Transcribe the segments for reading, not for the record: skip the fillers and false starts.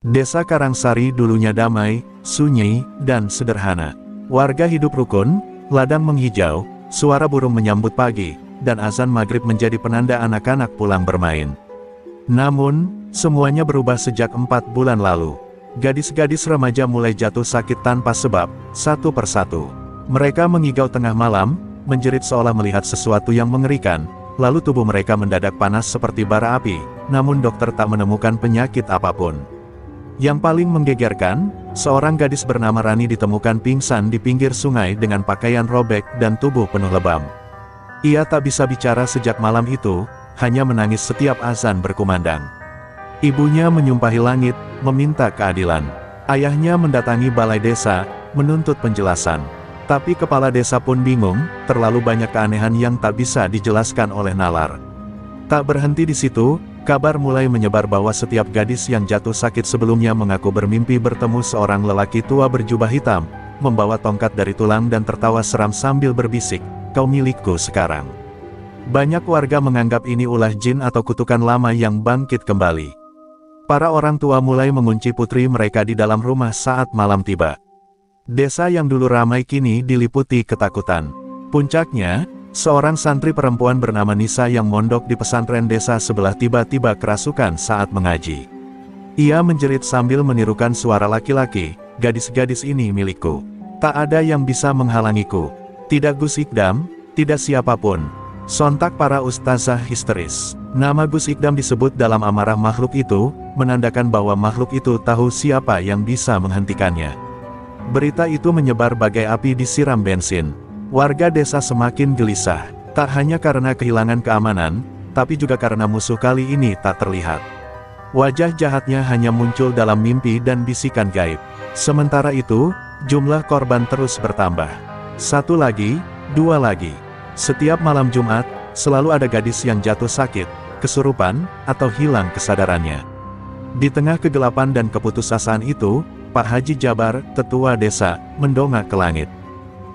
Desa Karangsari dulunya damai, sunyi, dan sederhana. Warga hidup rukun, ladang menghijau, suara burung menyambut pagi, dan azan maghrib menjadi penanda anak-anak pulang bermain. Namun, semuanya berubah sejak 4 bulan lalu. Gadis-gadis remaja mulai jatuh sakit tanpa sebab, satu persatu. Mereka mengigau tengah malam, menjerit seolah melihat sesuatu yang mengerikan, lalu tubuh mereka mendadak panas seperti bara api, namun dokter tak menemukan penyakit apapun. Yang paling menggegerkan, seorang gadis bernama Rani ditemukan pingsan di pinggir sungai dengan pakaian robek dan tubuh penuh lebam. Ia tak bisa bicara sejak malam itu, hanya menangis setiap azan berkumandang. Ibunya menyumpahi langit, meminta keadilan. Ayahnya mendatangi balai desa, menuntut penjelasan. Tapi kepala desa pun bingung, terlalu banyak keanehan yang tak bisa dijelaskan oleh nalar. Tak berhenti di situ, kabar mulai menyebar bahwa setiap gadis yang jatuh sakit sebelumnya mengaku bermimpi bertemu seorang lelaki tua berjubah hitam, membawa tongkat dari tulang dan tertawa seram sambil berbisik, "Kau milikku sekarang." Banyak warga menganggap ini ulah jin atau kutukan lama yang bangkit kembali. Para orang tua mulai mengunci putri mereka di dalam rumah saat malam tiba. Desa yang dulu ramai kini diliputi ketakutan. Puncaknya, seorang santri perempuan bernama Nisa yang mondok di pesantren desa sebelah tiba-tiba kerasukan saat mengaji. Ia menjerit sambil menirukan suara laki-laki, "Gadis-gadis ini milikku. Tak ada yang bisa menghalangiku. Tidak Gus Ikdam, tidak siapapun." Sontak para ustazah histeris. Nama Gus Ikdam disebut dalam amarah makhluk itu, menandakan bahwa makhluk itu tahu siapa yang bisa menghentikannya. Berita itu menyebar bagai api disiram bensin. Warga desa semakin gelisah, tak hanya karena kehilangan keamanan, tapi juga karena musuh kali ini tak terlihat. Wajah jahatnya hanya muncul dalam mimpi dan bisikan gaib. Sementara itu, jumlah korban terus bertambah. Satu lagi, dua lagi. Setiap malam Jumat, selalu ada gadis yang jatuh sakit, kesurupan, atau hilang kesadarannya. Di tengah kegelapan dan keputusasaan itu, Pak Haji Jabar, tetua desa, mendongak ke langit.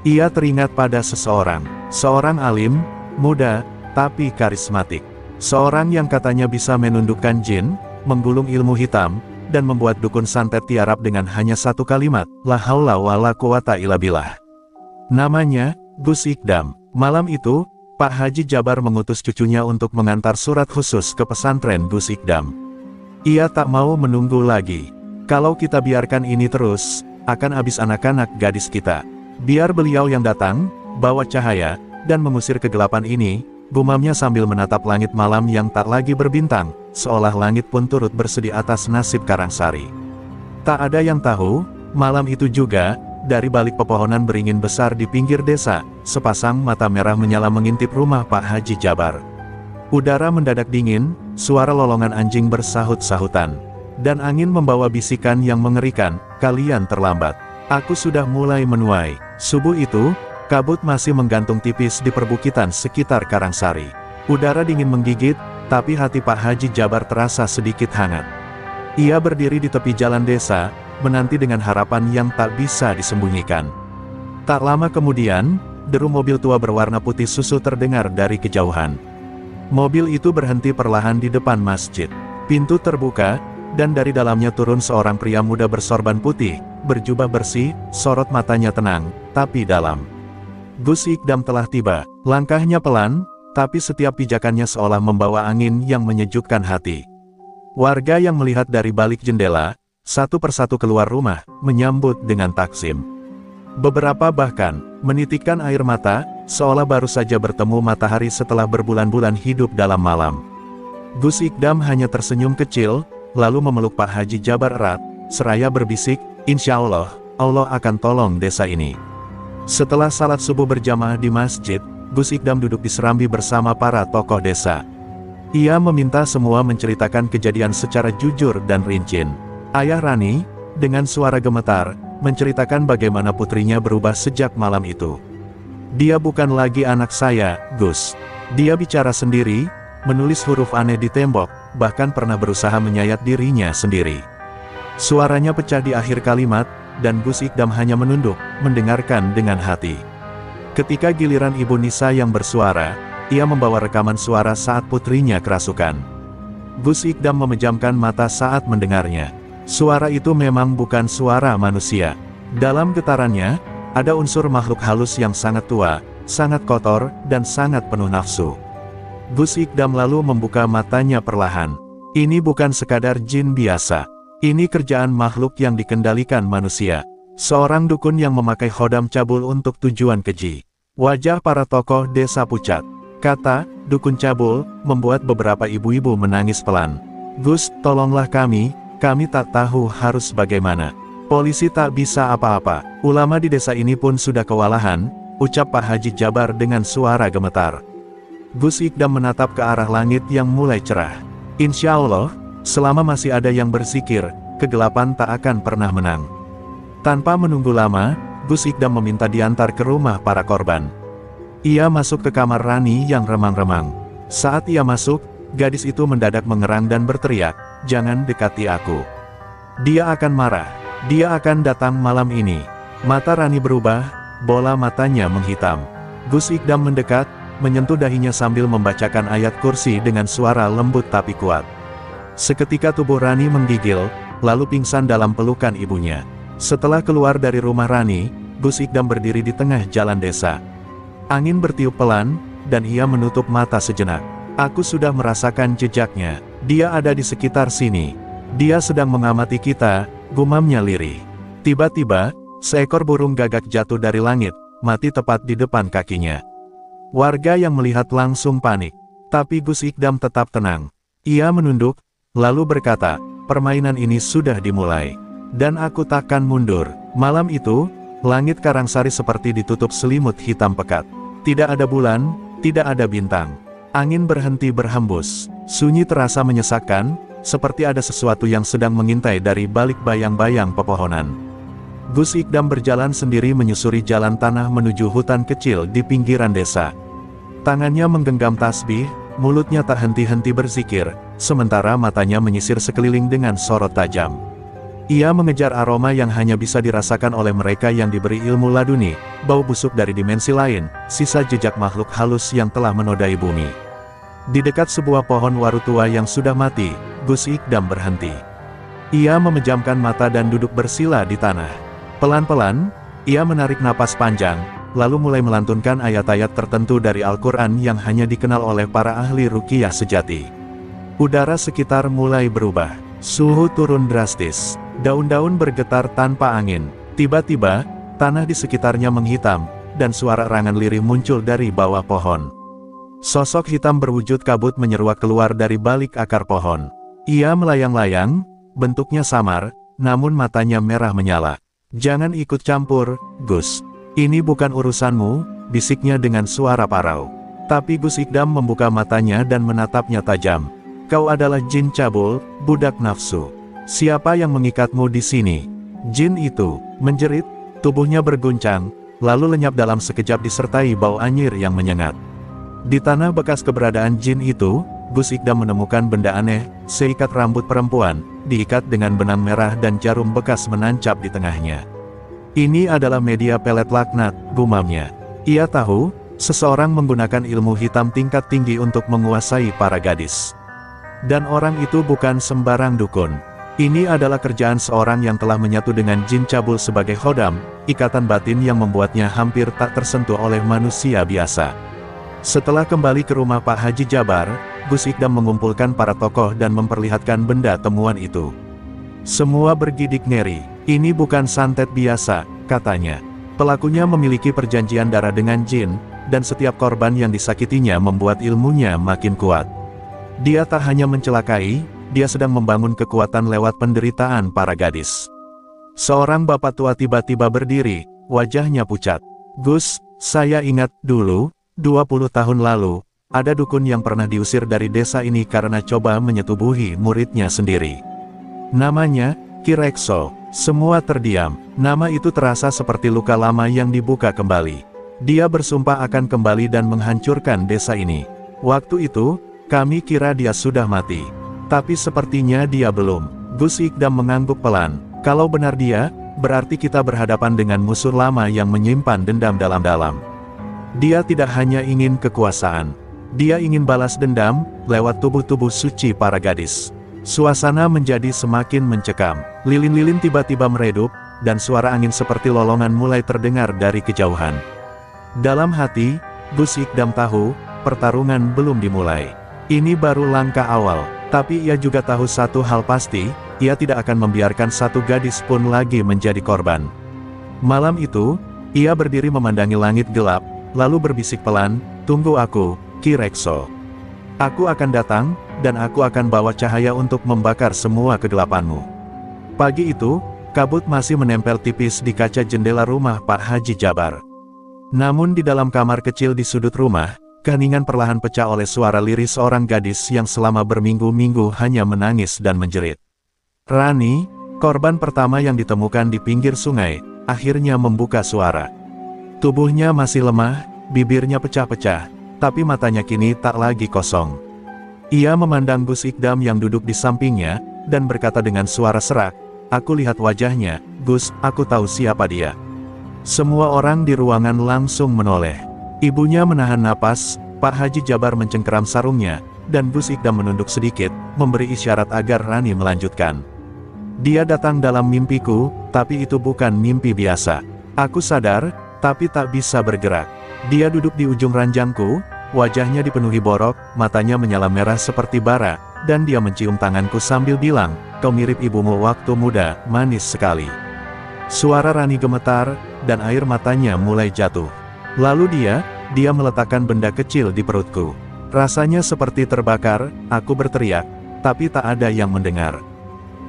Ia teringat pada seorang alim, muda, tapi karismatik. Seorang yang katanya bisa menundukkan jin, menggulung ilmu hitam, dan membuat dukun santet tiarap dengan hanya satu kalimat, "La haula wa la quwata illa billah." Namanya, Gus Ikdam. Malam itu, Pak Haji Jabar mengutus cucunya untuk mengantar surat khusus ke pesantren Gus Ikdam. Ia tak mau menunggu lagi. "Kalau kita biarkan ini terus, akan habis anak-anak gadis kita. Biar beliau yang datang, bawa cahaya, dan mengusir kegelapan ini," gumamnya sambil menatap langit malam yang tak lagi berbintang, seolah langit pun turut bersedih atas nasib Karangsari. Tak ada yang tahu, malam itu juga, dari balik pepohonan beringin besar di pinggir desa, sepasang mata merah menyala mengintip rumah Pak Haji Jabar. Udara mendadak dingin, suara lolongan anjing bersahut-sahutan. Dan angin membawa bisikan yang mengerikan, "Kalian terlambat. Aku sudah mulai menuai." Subuh itu, kabut masih menggantung tipis di perbukitan sekitar Karangsari. Udara dingin menggigit, tapi hati Pak Haji Jabar terasa sedikit hangat. Ia berdiri di tepi jalan desa, menanti dengan harapan yang tak bisa disembunyikan. Tak lama kemudian, deru mobil tua berwarna putih susu terdengar dari kejauhan. Mobil itu berhenti perlahan di depan masjid. Pintu terbuka, dan dari dalamnya turun seorang pria muda bersorban putih, berjubah bersih, sorot matanya tenang, tapi dalam. Gus Ikdam telah tiba. Langkahnya pelan, tapi setiap pijakannya seolah membawa angin yang menyejukkan hati. Warga yang melihat dari balik jendela, satu persatu keluar rumah, menyambut dengan taksim. Beberapa bahkan menitikkan air mata, seolah baru saja bertemu matahari setelah berbulan-bulan hidup dalam malam. Gus Ikdam hanya tersenyum kecil, lalu memeluk Pak Haji Jabar erat, seraya berbisik, "Insya Allah, Allah akan tolong desa ini." Setelah salat subuh berjamaah di masjid, Gus Ikdam duduk di serambi bersama para tokoh desa. Ia meminta semua menceritakan kejadian secara jujur dan rinci. Ayah Rani, dengan suara gemetar, menceritakan bagaimana putrinya berubah sejak malam itu. "Dia bukan lagi anak saya, Gus. Dia bicara sendiri, menulis huruf aneh di tembok, bahkan pernah berusaha menyayat dirinya sendiri." Suaranya pecah di akhir kalimat, dan Gus Ikdam hanya menunduk, mendengarkan dengan hati. Ketika giliran Ibu Nisa yang bersuara, ia membawa rekaman suara saat putrinya kerasukan. Gus Ikdam memejamkan mata saat mendengarnya. Suara itu memang bukan suara manusia. Dalam getarannya, ada unsur makhluk halus yang sangat tua, sangat kotor, dan sangat penuh nafsu. Gus Ikdam lalu membuka matanya perlahan. Ini bukan sekadar jin biasa. Ini kerjaan makhluk yang dikendalikan manusia. Seorang dukun yang memakai khodam cabul untuk tujuan keji. Wajah para tokoh desa pucat. Kata dukun cabul membuat beberapa ibu-ibu menangis pelan. Gus, tolonglah kami tak tahu harus bagaimana. Polisi tak bisa apa-apa. Ulama di desa ini pun sudah kewalahan, ucap Pak Haji Jabar dengan suara gemetar. Gus Ikdam menatap ke arah langit yang mulai cerah. Insya Allah, selama masih ada yang berzikir, kegelapan tak akan pernah menang. Tanpa menunggu lama, Gus Ikdam meminta diantar ke rumah para korban. Ia masuk ke kamar Rani yang remang-remang. Saat ia masuk, gadis itu mendadak mengerang dan berteriak, "Jangan dekati aku. Dia akan marah. Dia akan datang malam ini." Mata Rani berubah, bola matanya menghitam. Gus Ikdam mendekat, menyentuh dahinya sambil membacakan ayat kursi dengan suara lembut tapi kuat. Seketika tubuh Rani menggigil, lalu pingsan dalam pelukan ibunya. Setelah keluar dari rumah Rani, Gus Ikdam berdiri di tengah jalan desa. Angin bertiup pelan, dan ia menutup mata sejenak. Aku sudah merasakan jejaknya. Dia ada di sekitar sini. Dia sedang mengamati kita, gumamnya lirih. Tiba-tiba, seekor burung gagak jatuh dari langit, mati tepat di depan kakinya. Warga yang melihat langsung panik. Tapi Gus Ikdam tetap tenang. Ia menunduk, lalu berkata, permainan ini sudah dimulai. Dan aku takkan mundur. Malam itu, langit Karangsari seperti ditutup selimut hitam pekat. Tidak ada bulan, tidak ada bintang. Angin berhenti berhembus. Sunyi terasa menyesakkan, seperti ada sesuatu yang sedang mengintai dari balik bayang-bayang pepohonan. Gus Ikdam berjalan sendiri menyusuri jalan tanah menuju hutan kecil di pinggiran desa. Tangannya menggenggam tasbih, mulutnya tak henti-henti berzikir, sementara matanya menyisir sekeliling dengan sorot tajam. Ia mengejar aroma yang hanya bisa dirasakan oleh mereka yang diberi ilmu laduni, bau busuk dari dimensi lain, sisa jejak makhluk halus yang telah menodai bumi. Di dekat sebuah pohon waru tua yang sudah mati, Gus Ikdam berhenti. Ia memejamkan mata dan duduk bersila di tanah. Pelan-pelan, ia menarik napas panjang, lalu mulai melantunkan ayat-ayat tertentu dari Al-Quran yang hanya dikenal oleh para ahli ruqyah sejati. Udara sekitar mulai berubah. Suhu turun drastis. Daun-daun bergetar tanpa angin. Tiba-tiba, tanah di sekitarnya menghitam, dan suara erangan lirih muncul dari bawah pohon. Sosok hitam berwujud kabut menyeruak keluar dari balik akar pohon. Ia melayang-layang, bentuknya samar, namun matanya merah menyala. Jangan ikut campur, Gus. Ini bukan urusanmu, bisiknya dengan suara parau. Tapi Gus Ikdam membuka matanya dan menatapnya tajam. Kau adalah jin cabul, budak nafsu. Siapa yang mengikatmu di sini? Jin itu menjerit, tubuhnya berguncang, lalu lenyap dalam sekejap disertai bau anyir yang menyengat. Di tanah bekas keberadaan jin itu, Gus Ikdam menemukan benda aneh, seikat rambut perempuan, diikat dengan benang merah dan jarum bekas menancap di tengahnya. Ini adalah media pelet laknat, gumamnya. Ia tahu, seseorang menggunakan ilmu hitam tingkat tinggi untuk menguasai para gadis. Dan orang itu bukan sembarang dukun. Ini adalah kerjaan seorang yang telah menyatu dengan jin cabul sebagai khodam, ikatan batin yang membuatnya hampir tak tersentuh oleh manusia biasa. Setelah kembali ke rumah Pak Haji Jabar, Gus Ikdam mengumpulkan para tokoh dan memperlihatkan benda temuan itu. Semua bergidik ngeri. Ini bukan santet biasa, katanya. Pelakunya memiliki perjanjian darah dengan jin, dan setiap korban yang disakitinya membuat ilmunya makin kuat. Dia tak hanya mencelakai, dia sedang membangun kekuatan lewat penderitaan para gadis. Seorang bapak tua tiba-tiba berdiri, wajahnya pucat. Gus, saya ingat dulu, 20 tahun lalu, ada dukun yang pernah diusir dari desa ini karena coba menyetubuhi muridnya sendiri. Namanya, Ki Rekso. Semua terdiam. Nama itu terasa seperti luka lama yang dibuka kembali. Dia bersumpah akan kembali dan menghancurkan desa ini. Waktu itu, kami kira dia sudah mati. Tapi sepertinya dia belum. Gus Ikdam mengangguk pelan. Kalau benar dia, berarti kita berhadapan dengan musuh lama yang menyimpan dendam dalam-dalam. Dia tidak hanya ingin kekuasaan. Dia ingin balas dendam, lewat tubuh-tubuh suci para gadis. Suasana menjadi semakin mencekam. Lilin-lilin tiba-tiba meredup, dan suara angin seperti lolongan mulai terdengar dari kejauhan. Dalam hati, Gus Ikdam tahu, pertarungan belum dimulai. Ini baru langkah awal, tapi ia juga tahu satu hal pasti, ia tidak akan membiarkan satu gadis pun lagi menjadi korban. Malam itu, ia berdiri memandangi langit gelap, lalu berbisik pelan, "Tunggu aku, Ki Rekso. Aku akan datang, dan aku akan bawa cahaya untuk membakar semua kegelapanmu." Pagi itu, kabut masih menempel tipis di kaca jendela rumah Pak Haji Jabar. Namun di dalam kamar kecil di sudut rumah, keheningan perlahan pecah oleh suara lirih seorang gadis yang selama berminggu-minggu hanya menangis dan menjerit. Rani, korban pertama yang ditemukan di pinggir sungai, akhirnya membuka suara. Tubuhnya masih lemah, bibirnya pecah-pecah, tapi matanya kini tak lagi kosong. Ia memandang Gus Ikdam yang duduk di sampingnya, dan berkata dengan suara serak, "Aku lihat wajahnya, Gus, aku tahu siapa dia." Semua orang di ruangan langsung menoleh. Ibunya menahan napas, Pak Haji Jabar mencengkeram sarungnya, dan Gus Ikdam menunduk sedikit, memberi isyarat agar Rani melanjutkan. "Dia datang dalam mimpiku, tapi itu bukan mimpi biasa. Aku sadar, tapi tak bisa bergerak. Dia duduk di ujung ranjangku, wajahnya dipenuhi borok, matanya menyala merah seperti bara, dan dia mencium tanganku sambil bilang, 'Kau mirip ibumu waktu muda, manis sekali.'" Suara Rani gemetar, dan air matanya mulai jatuh. Lalu dia meletakkan benda kecil di perutku. Rasanya seperti terbakar, aku berteriak, tapi tak ada yang mendengar.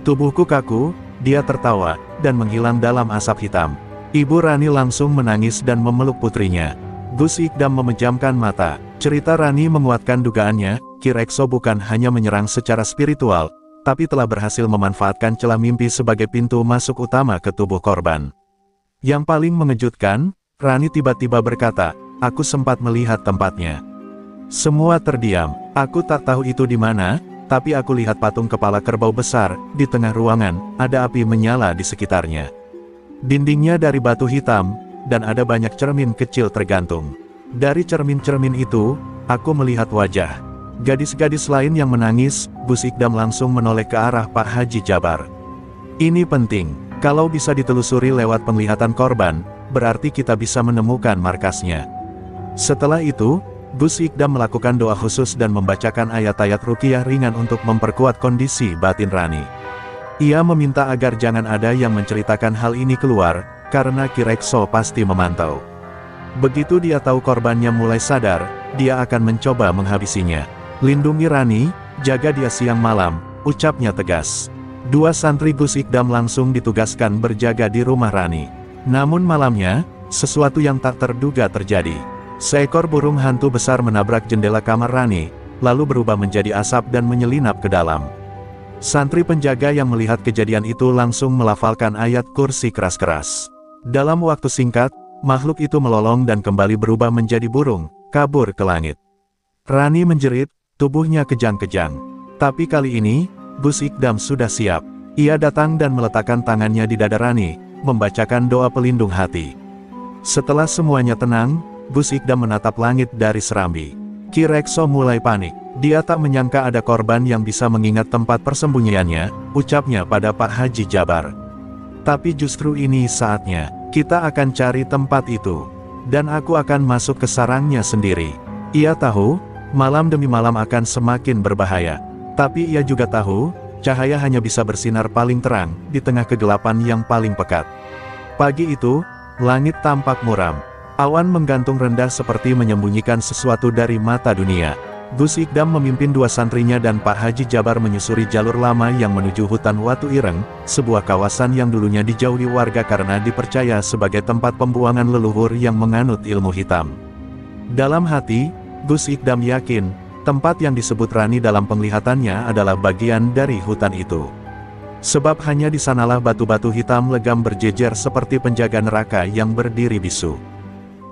Tubuhku kaku, dia tertawa, dan menghilang dalam asap hitam. Ibu Rani langsung menangis dan memeluk putrinya. Gus Ikdam memejamkan mata. Cerita Rani menguatkan dugaannya, Ki Rekso bukan hanya menyerang secara spiritual, tapi telah berhasil memanfaatkan celah mimpi sebagai pintu masuk utama ke tubuh korban. Yang paling mengejutkan, Rani tiba-tiba berkata, "Aku sempat melihat tempatnya." Semua terdiam. Aku tak tahu itu di mana, tapi aku lihat patung kepala kerbau besar, di tengah ruangan, ada api menyala di sekitarnya. Dindingnya dari batu hitam, dan ada banyak cermin kecil tergantung. Dari cermin-cermin itu, aku melihat wajah gadis-gadis lain yang menangis. Gus Ikdam langsung menoleh ke arah Pak Haji Jabar. "Ini penting, kalau bisa ditelusuri lewat penglihatan korban, berarti kita bisa menemukan markasnya." Setelah itu, Gus Ikdam melakukan doa khusus dan membacakan ayat-ayat ruqyah ringan untuk memperkuat kondisi batin Rani. Ia meminta agar jangan ada yang menceritakan hal ini keluar, karena Ki Rekso pasti memantau. Begitu dia tahu korbannya mulai sadar, dia akan mencoba menghabisinya. "Lindungi Rani, jaga dia siang malam," ucapnya tegas. Dua santri Gus Ikdam langsung ditugaskan berjaga di rumah Rani. Namun malamnya, sesuatu yang tak terduga terjadi. Seekor burung hantu besar menabrak jendela kamar Rani, lalu berubah menjadi asap dan menyelinap ke dalam. Santri penjaga yang melihat kejadian itu langsung melafalkan ayat kursi keras-keras. Dalam waktu singkat, makhluk itu melolong dan kembali berubah menjadi burung, kabur ke langit. Rani menjerit, tubuhnya kejang-kejang. Tapi kali ini, Gus Ikdam sudah siap. Ia datang dan meletakkan tangannya di dada Rani, membacakan doa pelindung hati. Setelah semuanya tenang, Gus Ikdam menatap langit dari serambi. Ki Rekso mulai panik. Dia tak menyangka ada korban yang bisa mengingat tempat persembunyiannya, ucapnya pada Pak Haji Jabar. "Tapi justru ini saatnya, kita akan cari tempat itu. Dan aku akan masuk ke sarangnya sendiri." Ia tahu, malam demi malam akan semakin berbahaya. Tapi ia juga tahu, cahaya hanya bisa bersinar paling terang, di tengah kegelapan yang paling pekat. Pagi itu, langit tampak muram. Awan menggantung rendah seperti menyembunyikan sesuatu dari mata dunia. Gus Ikdam memimpin dua santrinya dan Pak Haji Jabar menyusuri jalur lama yang menuju hutan Watu Ireng, sebuah kawasan yang dulunya dijauhi warga karena dipercaya sebagai tempat pembuangan leluhur yang menganut ilmu hitam. Dalam hati, Gus Ikdam yakin, tempat yang disebut Rani dalam penglihatannya adalah bagian dari hutan itu. Sebab hanya di sanalah batu-batu hitam legam berjejer seperti penjaga neraka yang berdiri bisu.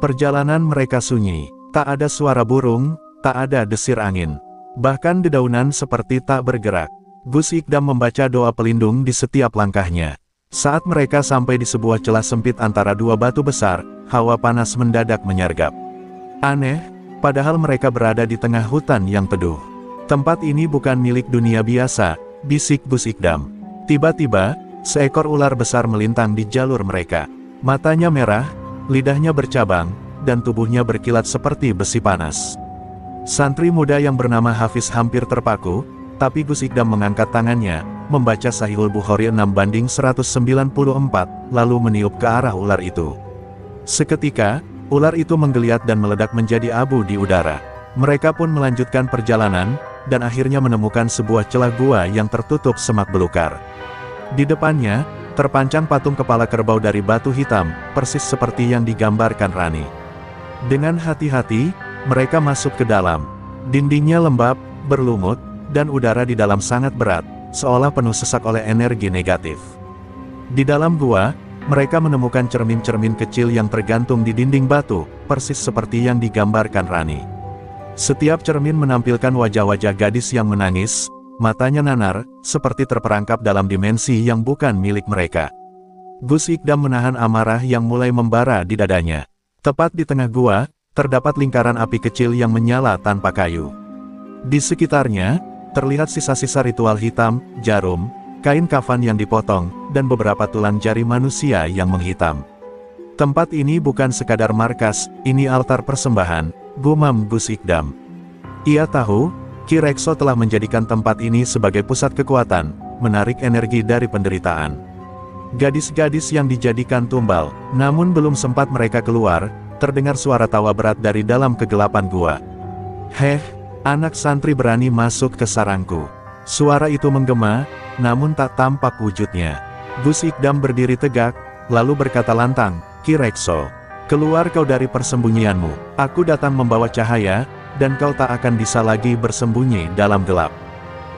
Perjalanan mereka sunyi, tak ada suara burung, tak ada desir angin. Bahkan dedaunan seperti tak bergerak. Gus Ikdam membaca doa pelindung di setiap langkahnya. Saat mereka sampai di sebuah celah sempit antara dua batu besar, hawa panas mendadak menyergap. Aneh, padahal mereka berada di tengah hutan yang teduh. Tempat ini bukan milik dunia biasa, bisik Gus Ikdam. Tiba-tiba, seekor ular besar melintang di jalur mereka. Matanya merah, lidahnya bercabang, dan tubuhnya berkilat seperti besi panas. Santri muda yang bernama Hafiz hampir terpaku, tapi Gus Ikdam mengangkat tangannya, membaca Sahihul Bukhari 6/194, lalu meniup ke arah ular itu. Seketika, ular itu menggeliat dan meledak menjadi abu di udara. Mereka pun melanjutkan perjalanan, dan akhirnya menemukan sebuah celah gua yang tertutup semak belukar. Di depannya, terpancang patung kepala kerbau dari batu hitam, persis seperti yang digambarkan Rani. Dengan hati-hati, mereka masuk ke dalam. Dindingnya lembab, berlumut, dan udara di dalam sangat berat, seolah penuh sesak oleh energi negatif. Di dalam gua, mereka menemukan cermin-cermin kecil yang tergantung di dinding batu, persis seperti yang digambarkan Rani. Setiap cermin menampilkan wajah-wajah gadis yang menangis, matanya nanar, seperti terperangkap dalam dimensi yang bukan milik mereka. Gus Ikdam menahan amarah yang mulai membara di dadanya. Tepat di tengah gua, terdapat lingkaran api kecil yang menyala tanpa kayu. Di sekitarnya, terlihat sisa-sisa ritual hitam, jarum, kain kafan yang dipotong, dan beberapa tulang jari manusia yang menghitam. Tempat ini bukan sekadar markas, ini altar persembahan, gumam Gus Ikdam. Ia tahu, Ki Rekso telah menjadikan tempat ini sebagai pusat kekuatan, menarik energi dari penderitaan. Gadis-gadis yang dijadikan tumbal, namun belum sempat mereka keluar, terdengar suara tawa berat dari dalam kegelapan gua. "Heh, anak santri berani masuk ke sarangku." Suara itu menggema, namun tak tampak wujudnya. Gus Ikdam berdiri tegak, lalu berkata lantang, "Ki Rekso, keluar kau dari persembunyianmu. Aku datang membawa cahaya, dan kau tak akan bisa lagi bersembunyi dalam gelap."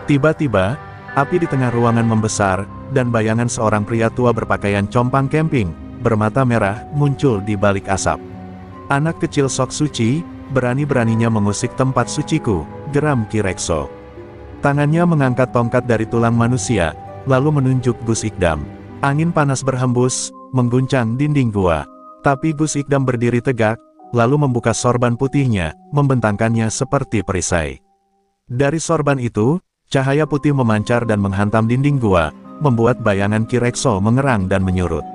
Tiba-tiba, api di tengah ruangan membesar, dan bayangan seorang pria tua berpakaian compang camping, bermata merah, muncul di balik asap. "Anak kecil sok suci, berani-beraninya mengusik tempat suciku," geram Ki Rekso. Tangannya mengangkat tongkat dari tulang manusia, lalu menunjuk Gus Ikdam. Angin panas berhembus, mengguncang dinding gua. Tapi Gus Ikdam berdiri tegak, lalu membuka sorban putihnya, membentangkannya seperti perisai. Dari sorban itu, cahaya putih memancar dan menghantam dinding gua, membuat bayangan Ki Rekso mengerang dan menyurut.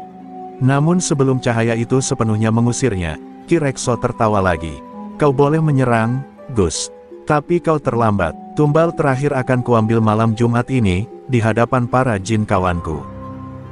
Namun sebelum cahaya itu sepenuhnya mengusirnya, Ki Rekso tertawa lagi. "Kau boleh menyerang, Gus. Tapi kau terlambat. Tumbal terakhir akan kuambil malam Jumat ini, di hadapan para jin kawanku.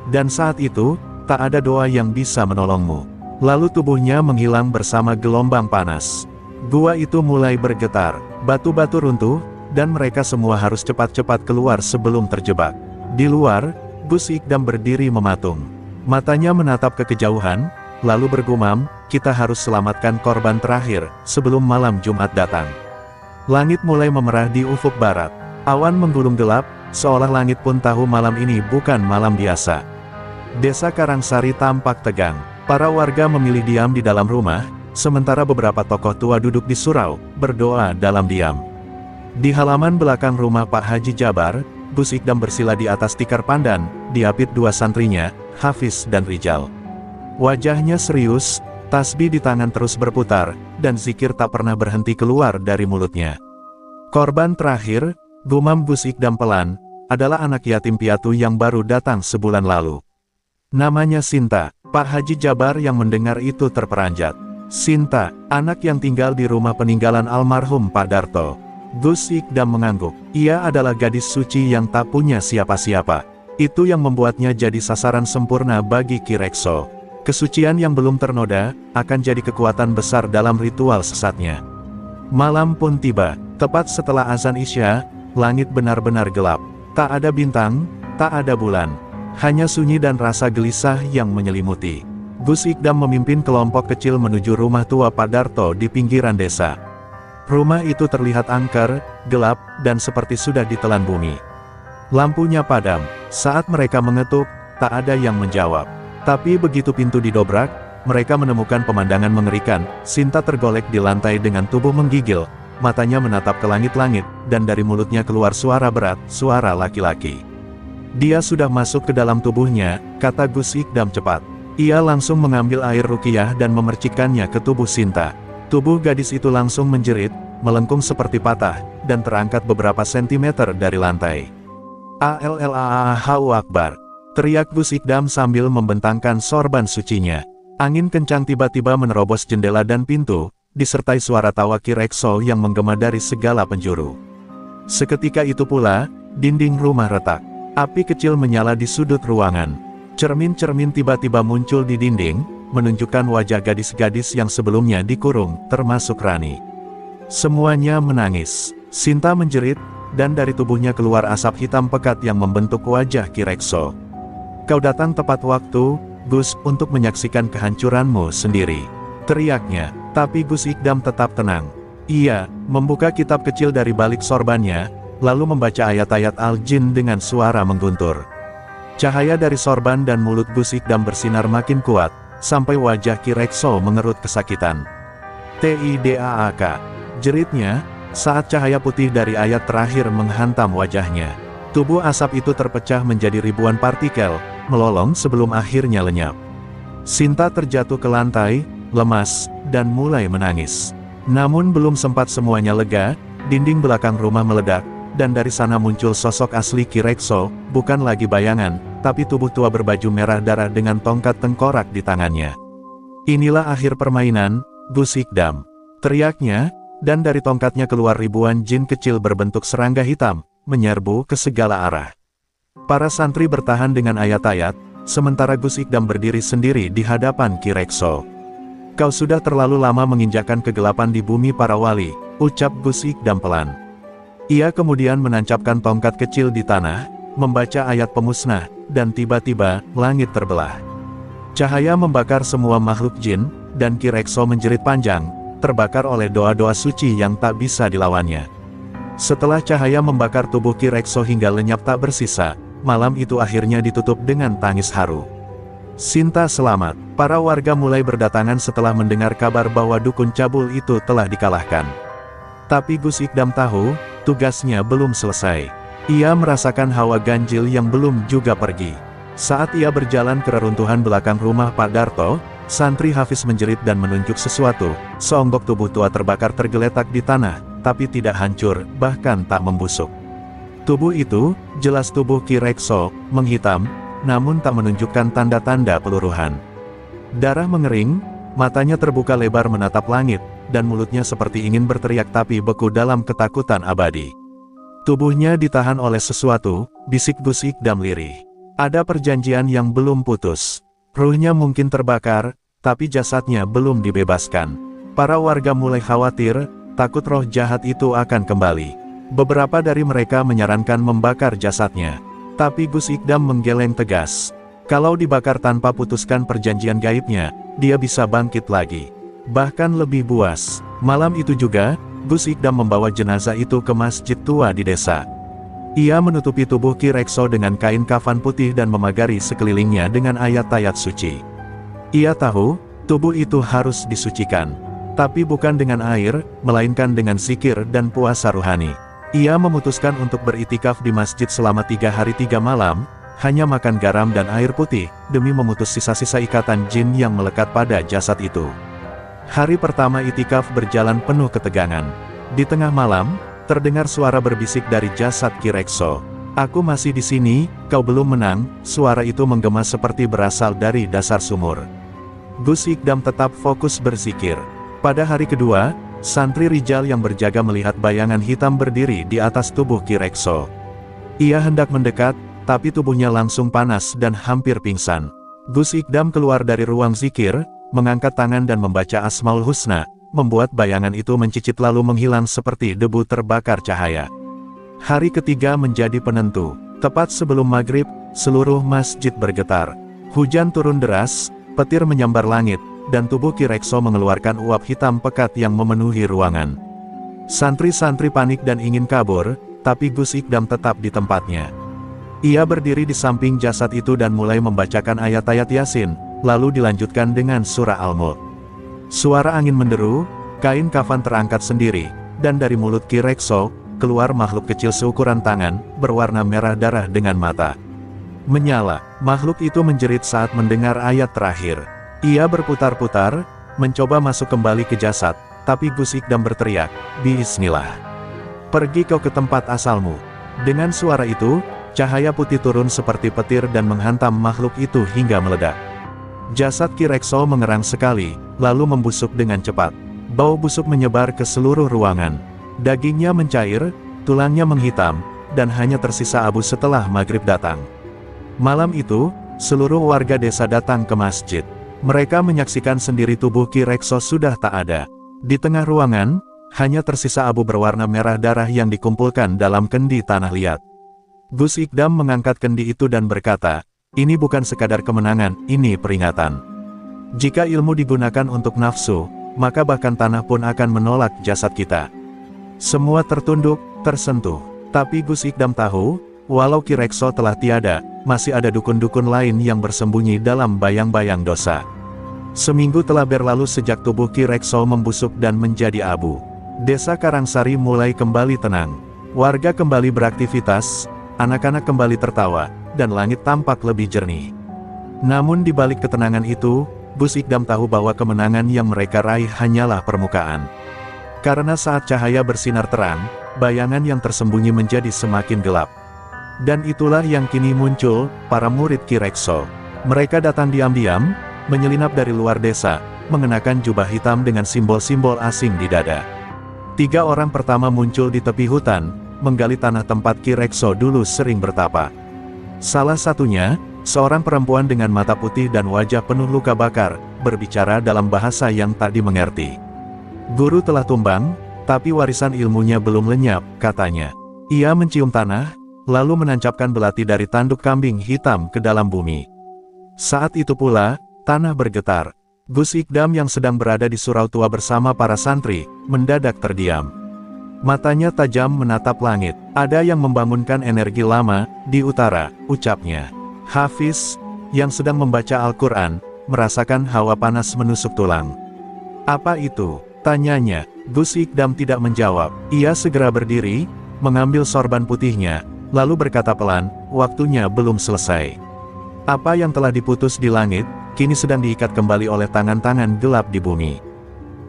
Dan saat itu, tak ada doa yang bisa menolongmu." Lalu tubuhnya menghilang bersama gelombang panas. Gua itu mulai bergetar, batu-batu runtuh, dan mereka semua harus cepat-cepat keluar sebelum terjebak. Di luar, Gus Ikdam berdiri mematung. Matanya menatap ke kejauhan, lalu bergumam, "Kita harus selamatkan korban terakhir, sebelum malam Jumat datang." Langit mulai memerah di ufuk barat. Awan menggulung gelap, seolah langit pun tahu malam ini bukan malam biasa. Desa Karangsari tampak tegang. Para warga memilih diam di dalam rumah, sementara beberapa tokoh tua duduk di surau, berdoa dalam diam. Di halaman belakang rumah Pak Haji Jabar, Gus Ikdam bersila di atas tikar pandan, diapit dua santrinya, Hafiz dan Rijal. Wajahnya serius, tasbih di tangan terus berputar, dan zikir tak pernah berhenti keluar dari mulutnya. "Korban terakhir," gumam Gus Ikdam pelan, "adalah anak yatim piatu yang baru datang sebulan lalu. Namanya Sinta." Pak Haji Jabar yang mendengar itu terperanjat. "Sinta, anak yang tinggal di rumah peninggalan almarhum Pak Darto." Gus Ikdam mengangguk. Ia adalah gadis suci yang tak punya siapa-siapa. Itu yang membuatnya jadi sasaran sempurna bagi Ki Rekso. Kesucian yang belum ternoda, akan jadi kekuatan besar dalam ritual sesatnya. Malam pun tiba, tepat setelah azan Isya, langit benar-benar gelap. Tak ada bintang, tak ada bulan. Hanya sunyi dan rasa gelisah yang menyelimuti. Gus Ikdam memimpin kelompok kecil menuju rumah tua Pak Darto di pinggiran desa. Rumah itu terlihat angker, gelap, dan seperti sudah ditelan bumi. Lampunya padam. Saat mereka mengetuk, tak ada yang menjawab. Tapi begitu pintu didobrak, mereka menemukan pemandangan mengerikan. Sinta tergolek di lantai dengan tubuh menggigil, matanya menatap ke langit-langit, dan dari mulutnya keluar suara berat, suara laki-laki. "Dia sudah masuk ke dalam tubuhnya," kata Gus Ikdam cepat. Ia langsung mengambil air ruqyah dan memercikkannya ke tubuh Sinta. Tubuh gadis itu langsung menjerit, melengkung seperti patah, dan terangkat beberapa sentimeter dari lantai. Allahu Akbar! Teriak Gus Ikdam sambil membentangkan sorban sucinya. Angin kencang tiba-tiba menerobos jendela dan pintu, disertai suara tawa Ki Rekso yang menggema dari segala penjuru. Seketika itu pula, dinding rumah retak. Api kecil menyala di sudut ruangan. Cermin-cermin tiba-tiba muncul di dinding, menunjukkan wajah gadis-gadis yang sebelumnya dikurung, termasuk Rani. Semuanya menangis. Sinta menjerit, dan dari tubuhnya keluar asap hitam pekat yang membentuk wajah Ki Rekso. Kau datang tepat waktu, Gus, untuk menyaksikan kehancuranmu sendiri. Teriaknya, tapi Gus Ikdam tetap tenang. Ia membuka kitab kecil dari balik sorbannya, lalu membaca ayat-ayat Al-Jin dengan suara mengguntur. Cahaya dari sorban dan mulut Gus Ikdam bersinar makin kuat, sampai wajah Ki Rekso mengerut kesakitan. Tidaak, jeritnya, saat cahaya putih dari ayat terakhir menghantam wajahnya. Tubuh asap itu terpecah menjadi ribuan partikel, melolong sebelum akhirnya lenyap. Sinta terjatuh ke lantai, lemas, dan mulai menangis. Namun belum sempat semuanya lega, dinding belakang rumah meledak, dan dari sana muncul sosok asli Ki Rekso, bukan lagi bayangan, tapi tubuh tua berbaju merah darah dengan tongkat tengkorak di tangannya. Inilah akhir permainan, Gus Ikdam. Teriaknya, dan dari tongkatnya keluar ribuan jin kecil berbentuk serangga hitam, menyerbu ke segala arah. Para santri bertahan dengan ayat-ayat, sementara Gus Ikdam berdiri sendiri di hadapan Ki Rekso. Kau sudah terlalu lama menginjakkan kegelapan di bumi para wali, ucap Gus Ikdam pelan. Ia kemudian menancapkan tongkat kecil di tanah, membaca ayat pemusnah, dan tiba-tiba, langit terbelah. Cahaya membakar semua makhluk jin, dan Ki Rekso menjerit panjang, terbakar oleh doa-doa suci yang tak bisa dilawannya. Setelah cahaya membakar tubuh Ki Rekso hingga lenyap tak bersisa, malam itu akhirnya ditutup dengan tangis haru. Sinta selamat. Para warga mulai berdatangan setelah mendengar kabar bahwa dukun cabul itu telah dikalahkan. Tapi Gus Ikdam tahu, tugasnya belum selesai. Ia merasakan hawa ganjil yang belum juga pergi. Saat ia berjalan ke reruntuhan belakang rumah Pak Darto, santri Hafiz menjerit dan menunjuk sesuatu. Seonggok tubuh tua terbakar tergeletak di tanah, tapi tidak hancur, bahkan tak membusuk. Tubuh itu, jelas tubuh Ki Rekso, menghitam, namun tak menunjukkan tanda-tanda peluruhan. Darah mengering, matanya terbuka lebar menatap langit, dan mulutnya seperti ingin berteriak tapi beku dalam ketakutan abadi. Tubuhnya ditahan oleh sesuatu, bisik Gus Ikdam lirih. Ada perjanjian yang belum putus. Ruhnya mungkin terbakar, tapi jasadnya belum dibebaskan. Para warga mulai khawatir, takut roh jahat itu akan kembali. Beberapa dari mereka menyarankan membakar jasadnya. Tapi Gus Ikdam menggeleng tegas. Kalau dibakar tanpa putuskan perjanjian gaibnya, dia bisa bangkit lagi. Bahkan lebih buas. Malam itu juga, Gus Ikdam membawa jenazah itu ke masjid tua di desa. Ia menutupi tubuh Ki Rekso dengan kain kafan putih dan memagari sekelilingnya dengan ayat-ayat suci. Ia tahu, tubuh itu harus disucikan. Tapi bukan dengan air, melainkan dengan zikir dan puasa ruhani. Ia memutuskan untuk beritikaf di masjid selama 3 hari 3 malam, hanya makan garam dan air putih, demi memutus sisa-sisa ikatan jin yang melekat pada jasad itu. Hari pertama itikaf berjalan penuh ketegangan. Di tengah malam, terdengar suara berbisik dari jasad Ki Rekso. Aku masih di sini, kau belum menang. Suara itu menggema seperti berasal dari dasar sumur. Gus Ikdam tetap fokus berzikir. Pada hari kedua, santri Rijal yang berjaga melihat bayangan hitam berdiri di atas tubuh Ki Rekso. Ia hendak mendekat, tapi tubuhnya langsung panas dan hampir pingsan. Gus Ikdam keluar dari ruang zikir, mengangkat tangan dan membaca Asmaul Husna, membuat bayangan itu mencicit lalu menghilang seperti debu terbakar cahaya. Hari ketiga menjadi penentu. Tepat sebelum maghrib, seluruh masjid bergetar. Hujan turun deras, petir menyambar langit, dan tubuh Ki Rekso mengeluarkan uap hitam pekat yang memenuhi ruangan. Santri-santri panik dan ingin kabur, tapi Gus Ikdam tetap di tempatnya. Ia berdiri di samping jasad itu dan mulai membacakan ayat-ayat Yasin, lalu dilanjutkan dengan surah Al-Mulk. Suara angin menderu, kain kafan terangkat sendiri, dan dari mulut Ki Rekso, keluar makhluk kecil seukuran tangan, berwarna merah darah dengan mata menyala. Makhluk itu menjerit saat mendengar ayat terakhir. Ia berputar-putar, mencoba masuk kembali ke jasad, tapi Gus Ikdam berteriak, "Bismillah. Pergi kau ke tempat asalmu." Dengan suara itu, Cahaya putih turun seperti petir dan menghantam makhluk itu hingga meledak. Jasad Ki Rekso mengerang sekali, lalu membusuk dengan cepat. Bau busuk menyebar ke seluruh ruangan. Dagingnya mencair, tulangnya menghitam, dan hanya tersisa abu setelah maghrib datang. Malam itu, seluruh warga desa datang ke masjid. Mereka menyaksikan sendiri tubuh Ki Rekso sudah tak ada. Di tengah ruangan, hanya tersisa abu berwarna merah darah yang dikumpulkan dalam kendi tanah liat. Gus Ikdam mengangkat kendi itu dan berkata, "Ini bukan sekadar kemenangan, ini peringatan. Jika ilmu digunakan untuk nafsu, maka bahkan tanah pun akan menolak jasad kita." Semua tertunduk, tersentuh. Tapi Gus Ikdam tahu, walau Ki Rekso telah tiada, masih ada dukun-dukun lain yang bersembunyi dalam bayang-bayang dosa. Seminggu telah berlalu sejak tubuh Ki Rekso membusuk dan menjadi abu. Desa Karangsari mulai kembali tenang. Warga kembali beraktivitas, anak-anak kembali tertawa, dan langit tampak lebih jernih. Namun di balik ketenangan itu, Gus Ikdam tahu bahwa kemenangan yang mereka raih hanyalah permukaan. Karena saat cahaya bersinar terang, bayangan yang tersembunyi menjadi semakin gelap. Dan itulah yang kini muncul, para murid Ki Rekso. Mereka datang diam-diam, menyelinap dari luar desa, mengenakan jubah hitam dengan simbol-simbol asing di dada. 3 orang pertama muncul di tepi hutan, menggali tanah tempat Ki Rekso dulu sering bertapa. Salah satunya, seorang perempuan dengan mata putih dan wajah penuh luka bakar, berbicara dalam bahasa yang tak dimengerti. "Guru telah tumbang, tapi warisan ilmunya belum lenyap," katanya. Ia mencium tanah, lalu menancapkan belati dari tanduk kambing hitam ke dalam bumi. Saat itu pula, tanah bergetar. Gus Ikdam yang sedang berada di surau tua bersama para santri, mendadak terdiam. Matanya tajam menatap langit. "Ada yang membangunkan energi lama, di utara," ucapnya. Hafiz, yang sedang membaca Al-Quran, merasakan hawa panas menusuk tulang. "Apa itu?" tanyanya. Gus Ikdam tidak menjawab. Ia segera berdiri, mengambil sorban putihnya, lalu berkata pelan, "Waktunya belum selesai. Apa yang telah diputus di langit, kini sedang diikat kembali oleh tangan-tangan gelap di bumi."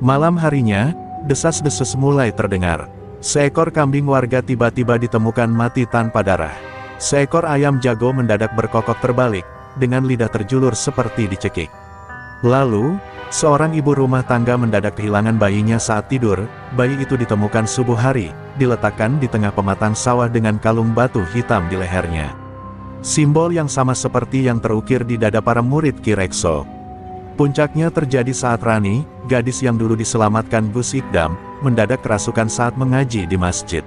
Malam harinya, desas-desus mulai terdengar. Seekor kambing warga tiba-tiba ditemukan mati tanpa darah. Seekor ayam jago mendadak berkokok terbalik, dengan lidah terjulur seperti dicekik. Lalu, seorang ibu rumah tangga mendadak kehilangan bayinya saat tidur. Bayi itu ditemukan subuh hari, diletakkan di tengah pematang sawah dengan kalung batu hitam di lehernya. Simbol yang sama seperti yang terukir di dada para murid Ki Rekso. Puncaknya terjadi saat Rani, gadis yang dulu diselamatkan Gus Ikdam, mendadak kerasukan saat mengaji di masjid.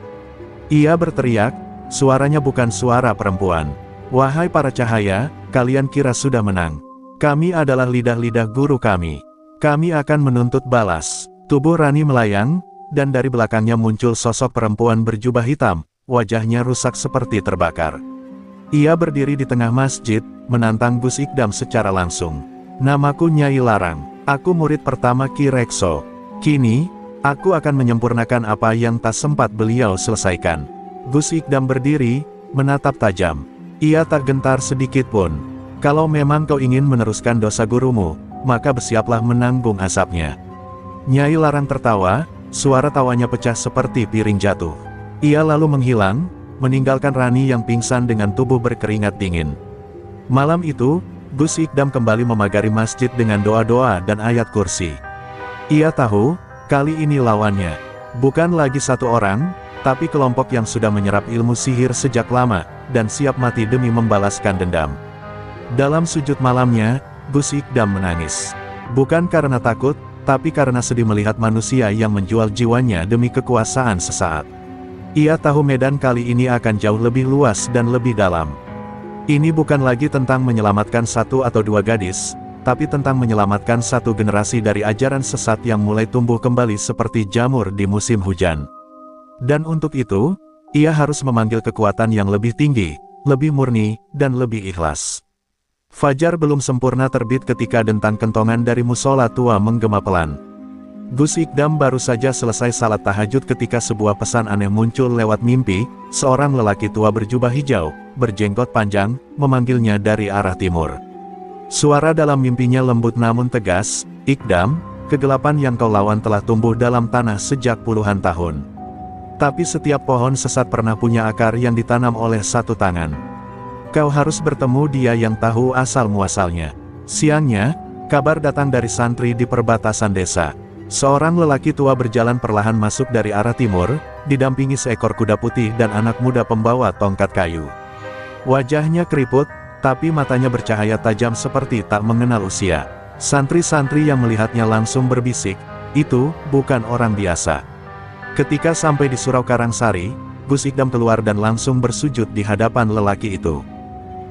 Ia berteriak, suaranya bukan suara perempuan. "Wahai para cahaya, kalian kira sudah menang. Kami adalah lidah-lidah guru kami. Kami akan menuntut balas." Tubuh Rani melayang, dan dari belakangnya muncul sosok perempuan berjubah hitam, wajahnya rusak seperti terbakar. Ia berdiri di tengah masjid, menantang Gus Ikdam secara langsung. "Namaku Nyai Larang. Aku murid pertama Ki Rekso. Kini, aku akan menyempurnakan apa yang tak sempat beliau selesaikan." Gus Ikdam berdiri, menatap tajam. Ia tak gentar sedikit pun. "Kalau memang kau ingin meneruskan dosa gurumu, maka bersiaplah menanggung asapnya." Nyai Larang tertawa, suara tawanya pecah seperti piring jatuh. Ia lalu menghilang, meninggalkan Rani yang pingsan dengan tubuh berkeringat dingin. Malam itu, Gus Ikdam kembali memagari masjid dengan doa-doa dan ayat kursi. Ia tahu, kali ini lawannya bukan lagi satu orang, tapi kelompok yang sudah menyerap ilmu sihir sejak lama, dan siap mati demi membalaskan dendam. Dalam sujud malamnya, Gus Ikdam menangis. Bukan karena takut, tapi karena sedih melihat manusia yang menjual jiwanya demi kekuasaan sesaat. Ia tahu medan kali ini akan jauh lebih luas dan lebih dalam. Ini bukan lagi tentang menyelamatkan 1 atau 2 gadis, tapi tentang menyelamatkan 1 generasi dari ajaran sesat yang mulai tumbuh kembali seperti jamur di musim hujan. Dan untuk itu, ia harus memanggil kekuatan yang lebih tinggi, lebih murni, dan lebih ikhlas. Fajar belum sempurna terbit ketika dentang kentongan dari musola tua menggema pelan. Gus Ikdam baru saja selesai salat tahajud ketika sebuah pesan aneh muncul lewat mimpi. Seorang lelaki tua berjubah hijau, berjenggot panjang, memanggilnya dari arah timur. Suara dalam mimpinya lembut namun tegas, "Ikdam, kegelapan yang kau lawan telah tumbuh dalam tanah sejak puluhan tahun. Tapi setiap pohon sesat pernah punya akar yang ditanam oleh satu tangan. Kau harus bertemu dia yang tahu asal-muasalnya. Siangnya, kabar datang dari santri di perbatasan desa. Seorang lelaki tua berjalan perlahan masuk dari arah timur, didampingi seekor kuda putih dan anak muda pembawa tongkat kayu. Wajahnya keriput, tapi matanya bercahaya tajam seperti tak mengenal usia. Santri-santri yang melihatnya langsung berbisik, itu bukan orang biasa. Ketika sampai di Surau Karangsari, Gus Ikdam keluar dan langsung bersujud di hadapan lelaki itu.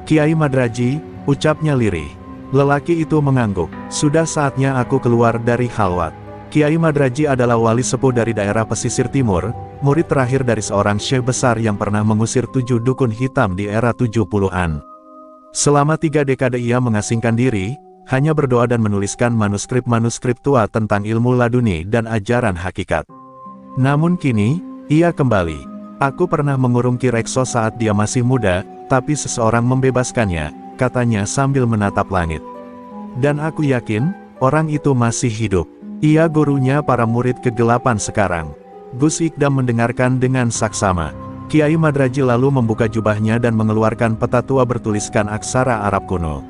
"Kiai Madraji," ucapnya lirih. Lelaki itu mengangguk, "Sudah saatnya aku keluar dari khalwat." Kiai Madraji adalah wali sepuh dari daerah pesisir timur, murid terakhir dari seorang syekh besar yang pernah mengusir 7 dukun hitam di era 70-an. Selama 3 dekade ia mengasingkan diri, hanya berdoa dan menuliskan manuskrip-manuskrip tua tentang ilmu laduni dan ajaran hakikat. Namun kini, ia kembali. "Aku pernah mengurung Ki Rekso saat dia masih muda, tapi seseorang membebaskannya," katanya sambil menatap langit. "Dan aku yakin, orang itu masih hidup. Ia gurunya para murid kegelapan sekarang." Gus Ikdam mendengarkan dengan saksama. Kiai Madraji lalu membuka jubahnya dan mengeluarkan peta tua bertuliskan aksara Arab kuno.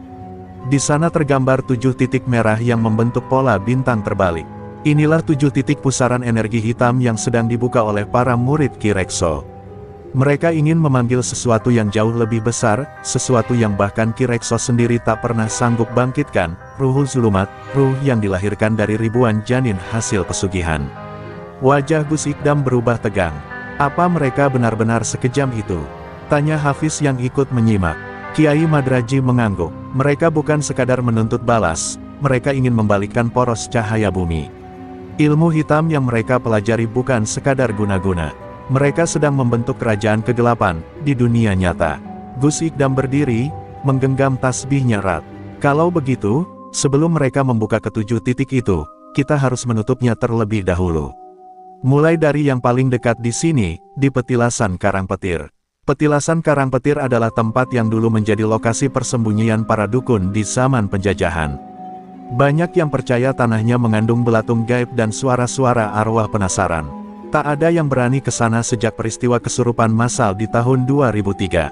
Di sana tergambar 7 titik merah yang membentuk pola bintang terbalik. Inilah 7 titik pusaran energi hitam yang sedang dibuka oleh para murid Ki Rekso. Mereka ingin memanggil sesuatu yang jauh lebih besar, sesuatu yang bahkan Ki Rekso sendiri tak pernah sanggup bangkitkan, Ruhul Zulumat, ruh yang dilahirkan dari ribuan janin hasil pesugihan. Wajah Gus Ikdam berubah tegang. "Apa mereka benar-benar sekejam itu?" tanya Hafiz yang ikut menyimak. Kiai Madraji mengangguk. "Mereka bukan sekadar menuntut balas, mereka ingin membalikkan poros cahaya bumi. Ilmu hitam yang mereka pelajari bukan sekadar guna-guna. Mereka sedang membentuk kerajaan kegelapan di dunia nyata." Gus Ikdam berdiri, menggenggam tasbihnya erat. "Kalau begitu, sebelum mereka membuka ke-7 titik itu, kita harus menutupnya terlebih dahulu. Mulai dari yang paling dekat di sini, di Petilasan Karangpetir." Petilasan Karangpetir adalah tempat yang dulu menjadi lokasi persembunyian para dukun di zaman penjajahan. Banyak yang percaya tanahnya mengandung belatung gaib dan suara-suara arwah penasaran. Tak ada yang berani ke sana sejak peristiwa kesurupan massal di tahun 2003.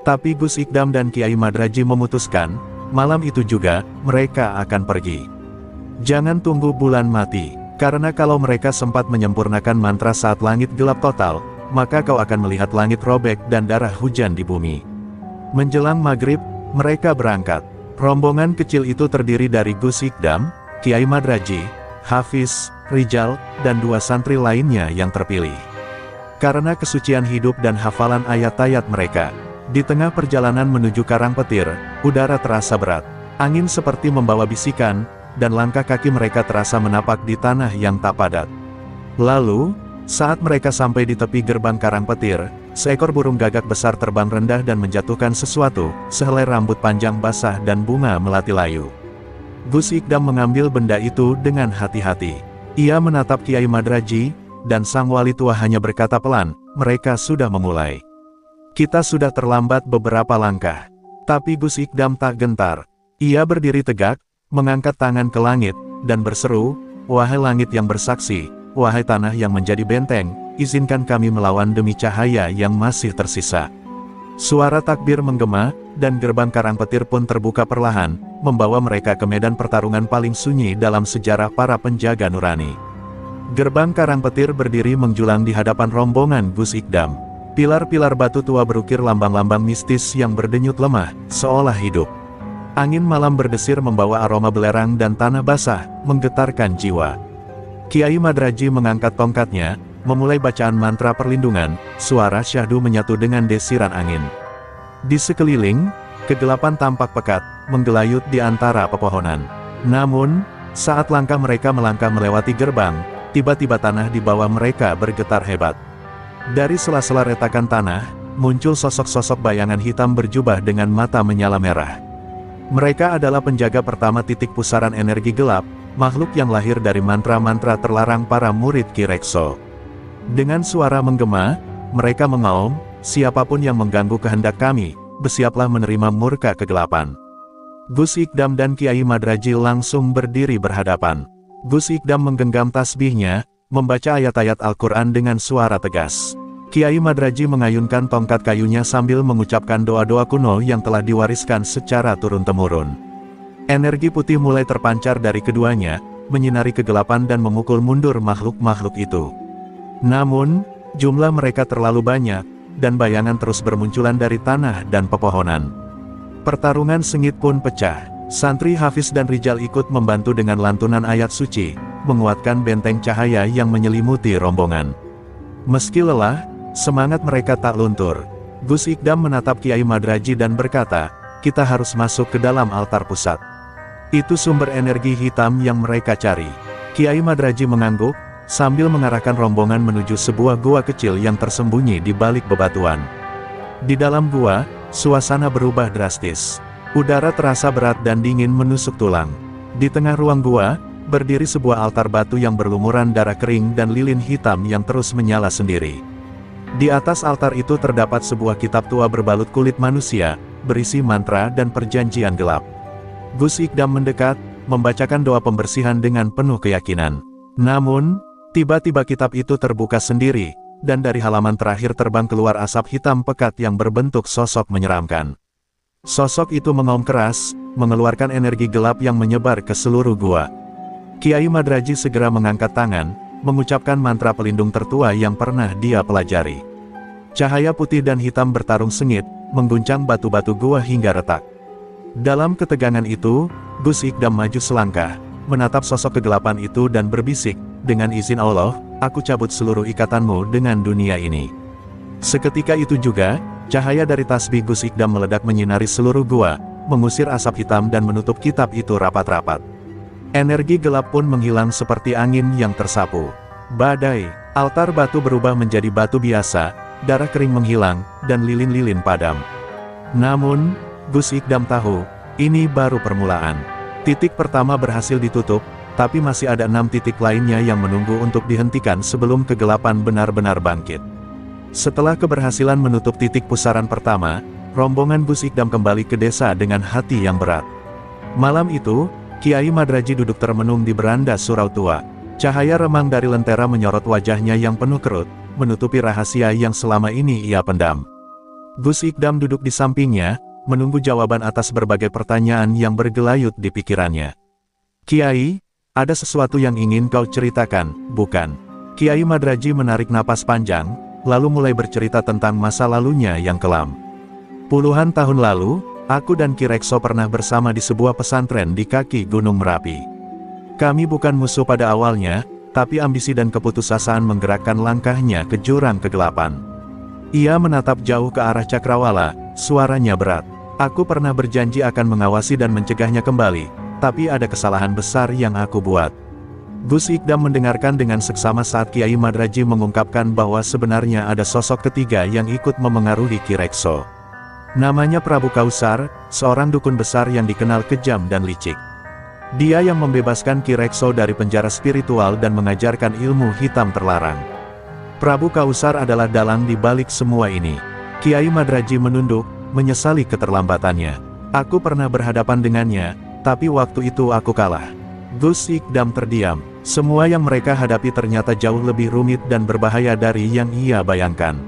Tapi Gus Ikdam dan Kiai Madraji memutuskan, malam itu juga, mereka akan pergi. Jangan tunggu bulan mati, karena kalau mereka sempat menyempurnakan mantra saat langit gelap total, maka kau akan melihat langit robek dan darah hujan di bumi. Menjelang maghrib, mereka berangkat. Rombongan kecil itu terdiri dari Gus Ikdam, Kiai Madraji, Hafiz, Rijal, dan 2 santri lainnya yang terpilih. Karena kesucian hidup dan hafalan ayat-ayat mereka, di tengah perjalanan menuju Karangpetir, udara terasa berat. Angin seperti membawa bisikan, dan langkah kaki mereka terasa menapak di tanah yang tak padat. Lalu, saat mereka sampai di tepi gerbang Karangpetir, seekor burung gagak besar terbang rendah dan menjatuhkan sesuatu, sehelai rambut panjang basah dan bunga melati layu. Gus Ikdam mengambil benda itu dengan hati-hati. Ia menatap Kiai Madraji, dan sang wali tua hanya berkata pelan, "Mereka sudah memulai. Kita sudah terlambat beberapa langkah." Tapi Gus Ikdam tak gentar. Ia berdiri tegak, mengangkat tangan ke langit, dan berseru, "Wahai langit yang bersaksi, wahai tanah yang menjadi benteng, izinkan kami melawan demi cahaya yang masih tersisa." Suara takbir menggema, dan gerbang Karangpetir pun terbuka perlahan, membawa mereka ke medan pertarungan paling sunyi dalam sejarah para penjaga nurani. Gerbang Karangpetir berdiri menjulang di hadapan rombongan Gus Ikdam. Pilar-pilar batu tua berukir lambang-lambang mistis yang berdenyut lemah, seolah hidup. Angin malam berdesir membawa aroma belerang dan tanah basah, menggetarkan jiwa. Kiai Madraji mengangkat tongkatnya, memulai bacaan mantra perlindungan, suara syahdu menyatu dengan desiran angin. Di sekeliling, kegelapan tampak pekat, menggelayut di antara pepohonan. Namun, saat langkah mereka melangkah melewati gerbang, tiba-tiba tanah di bawah mereka bergetar hebat. Dari sela-sela retakan tanah, muncul sosok-sosok bayangan hitam berjubah dengan mata menyala merah. Mereka adalah penjaga pertama titik pusaran energi gelap, makhluk yang lahir dari mantra-mantra terlarang para murid Ki Rekso. Dengan suara menggema, mereka mengaum, "Siapapun yang mengganggu kehendak kami, bersiaplah menerima murka kegelapan." Gus Ikdam dan Kiai Madraji langsung berdiri berhadapan. Gus Ikdam menggenggam tasbihnya, membaca ayat-ayat Al-Quran dengan suara tegas. Kiai Madraji mengayunkan tongkat kayunya sambil mengucapkan doa-doa kuno yang telah diwariskan secara turun-temurun. Energi putih mulai terpancar dari keduanya, menyinari kegelapan dan memukul mundur makhluk-makhluk itu. Namun, jumlah mereka terlalu banyak, dan bayangan terus bermunculan dari tanah dan pepohonan. Pertarungan sengit pun pecah. Santri Hafiz dan Rijal ikut membantu dengan lantunan ayat suci, menguatkan benteng cahaya yang menyelimuti rombongan. Meski lelah, semangat mereka tak luntur. Gus Ikdam menatap Kiai Madraji dan berkata, "Kita harus masuk ke dalam altar pusat. Itu sumber energi hitam yang mereka cari." Kiai Madraji mengangguk, sambil mengarahkan rombongan menuju sebuah gua kecil yang tersembunyi di balik bebatuan. Di dalam gua, suasana berubah drastis. Udara terasa berat dan dingin menusuk tulang. Di tengah ruang gua, berdiri sebuah altar batu yang berlumuran darah kering dan lilin hitam yang terus menyala sendiri. Di atas altar itu terdapat sebuah kitab tua berbalut kulit manusia, berisi mantra dan perjanjian gelap. Gus Ikdam mendekat, membacakan doa pembersihan dengan penuh keyakinan. Namun, tiba-tiba kitab itu terbuka sendiri, dan dari halaman terakhir terbang keluar asap hitam pekat yang berbentuk sosok menyeramkan. Sosok itu mengaum keras, mengeluarkan energi gelap yang menyebar ke seluruh gua. Kiai Madraji segera mengangkat tangan, mengucapkan mantra pelindung tertua yang pernah dia pelajari. Cahaya putih dan hitam bertarung sengit, mengguncang batu-batu gua hingga retak. Dalam ketegangan itu, Gus Ikdam maju selangkah, menatap sosok kegelapan itu dan berbisik, "Dengan izin Allah, aku cabut seluruh ikatanmu dengan dunia ini." Seketika itu juga, cahaya dari tasbih Gus Ikdam meledak menyinari seluruh gua, mengusir asap hitam dan menutup kitab itu rapat-rapat. Energi gelap pun menghilang seperti angin yang tersapu. Badai, altar batu berubah menjadi batu biasa, darah kering menghilang, dan lilin-lilin padam. Namun, Gus Ikdam tahu, ini baru permulaan. Titik pertama berhasil ditutup, tapi masih ada 6 titik lainnya yang menunggu untuk dihentikan sebelum kegelapan benar-benar bangkit. Setelah keberhasilan menutup titik pusaran pertama, rombongan Gus Ikdam kembali ke desa dengan hati yang berat. Malam itu, Kiai Madraji duduk termenung di beranda surau tua. Cahaya remang dari lentera menyorot wajahnya yang penuh kerut, menutupi rahasia yang selama ini ia pendam. Gus Ikdam duduk di sampingnya, menunggu jawaban atas berbagai pertanyaan yang bergelayut di pikirannya. "Kiai, ada sesuatu yang ingin kau ceritakan, bukan?" Kiai Madraji menarik napas panjang, lalu mulai bercerita tentang masa lalunya yang kelam. "Puluhan tahun lalu, aku dan Ki Rekso pernah bersama di sebuah pesantren di kaki Gunung Merapi. Kami bukan musuh pada awalnya, tapi ambisi dan keputusasaan menggerakkan langkahnya ke jurang kegelapan." Ia menatap jauh ke arah Cakrawala, suaranya berat. "Aku pernah berjanji akan mengawasi dan mencegahnya kembali, tapi ada kesalahan besar yang aku buat." Gus Ikdam mendengarkan dengan seksama saat Kiai Madraji mengungkapkan bahwa sebenarnya ada sosok ketiga yang ikut memengaruhi Ki Rekso. Namanya Prabu Kausar, seorang dukun besar yang dikenal kejam dan licik. Dia yang membebaskan Ki Rekso dari penjara spiritual dan mengajarkan ilmu hitam terlarang. Prabu Kausar adalah dalang di balik semua ini. Kiai Madraji menunduk, menyesali keterlambatannya. "Aku pernah berhadapan dengannya, tapi waktu itu aku kalah." Gus Ikdam terdiam. Semua yang mereka hadapi ternyata jauh lebih rumit dan berbahaya dari yang ia bayangkan.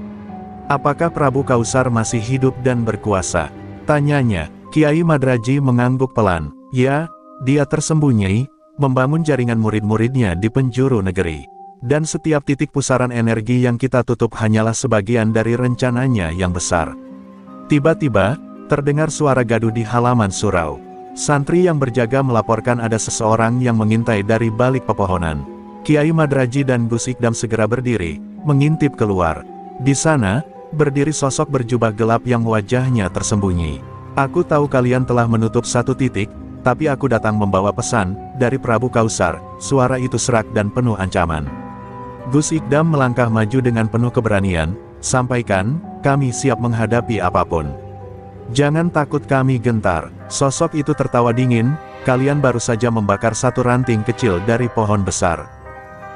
"Apakah Prabu Kausar masih hidup dan berkuasa?" tanyanya. Kiai Madraji mengangguk pelan. "Ya, dia tersembunyi, membangun jaringan murid-muridnya di penjuru negeri. Dan setiap titik pusaran energi yang kita tutup hanyalah sebagian dari rencananya yang besar." Tiba-tiba, terdengar suara gaduh di halaman surau. Santri yang berjaga melaporkan ada seseorang yang mengintai dari balik pepohonan. Kiai Madraji dan Gus Ikdam segera berdiri, mengintip keluar. Di sana, berdiri sosok berjubah gelap yang wajahnya tersembunyi. "Aku tahu kalian telah menutup satu titik, tapi aku datang membawa pesan dari Prabu Kausar." Suara itu serak dan penuh ancaman. Gus Ikdam melangkah maju dengan penuh keberanian, "Sampaikan, kami siap menghadapi apapun. Jangan takut, kami gentar." Sosok itu tertawa dingin, "Kalian baru saja membakar satu ranting kecil dari pohon besar.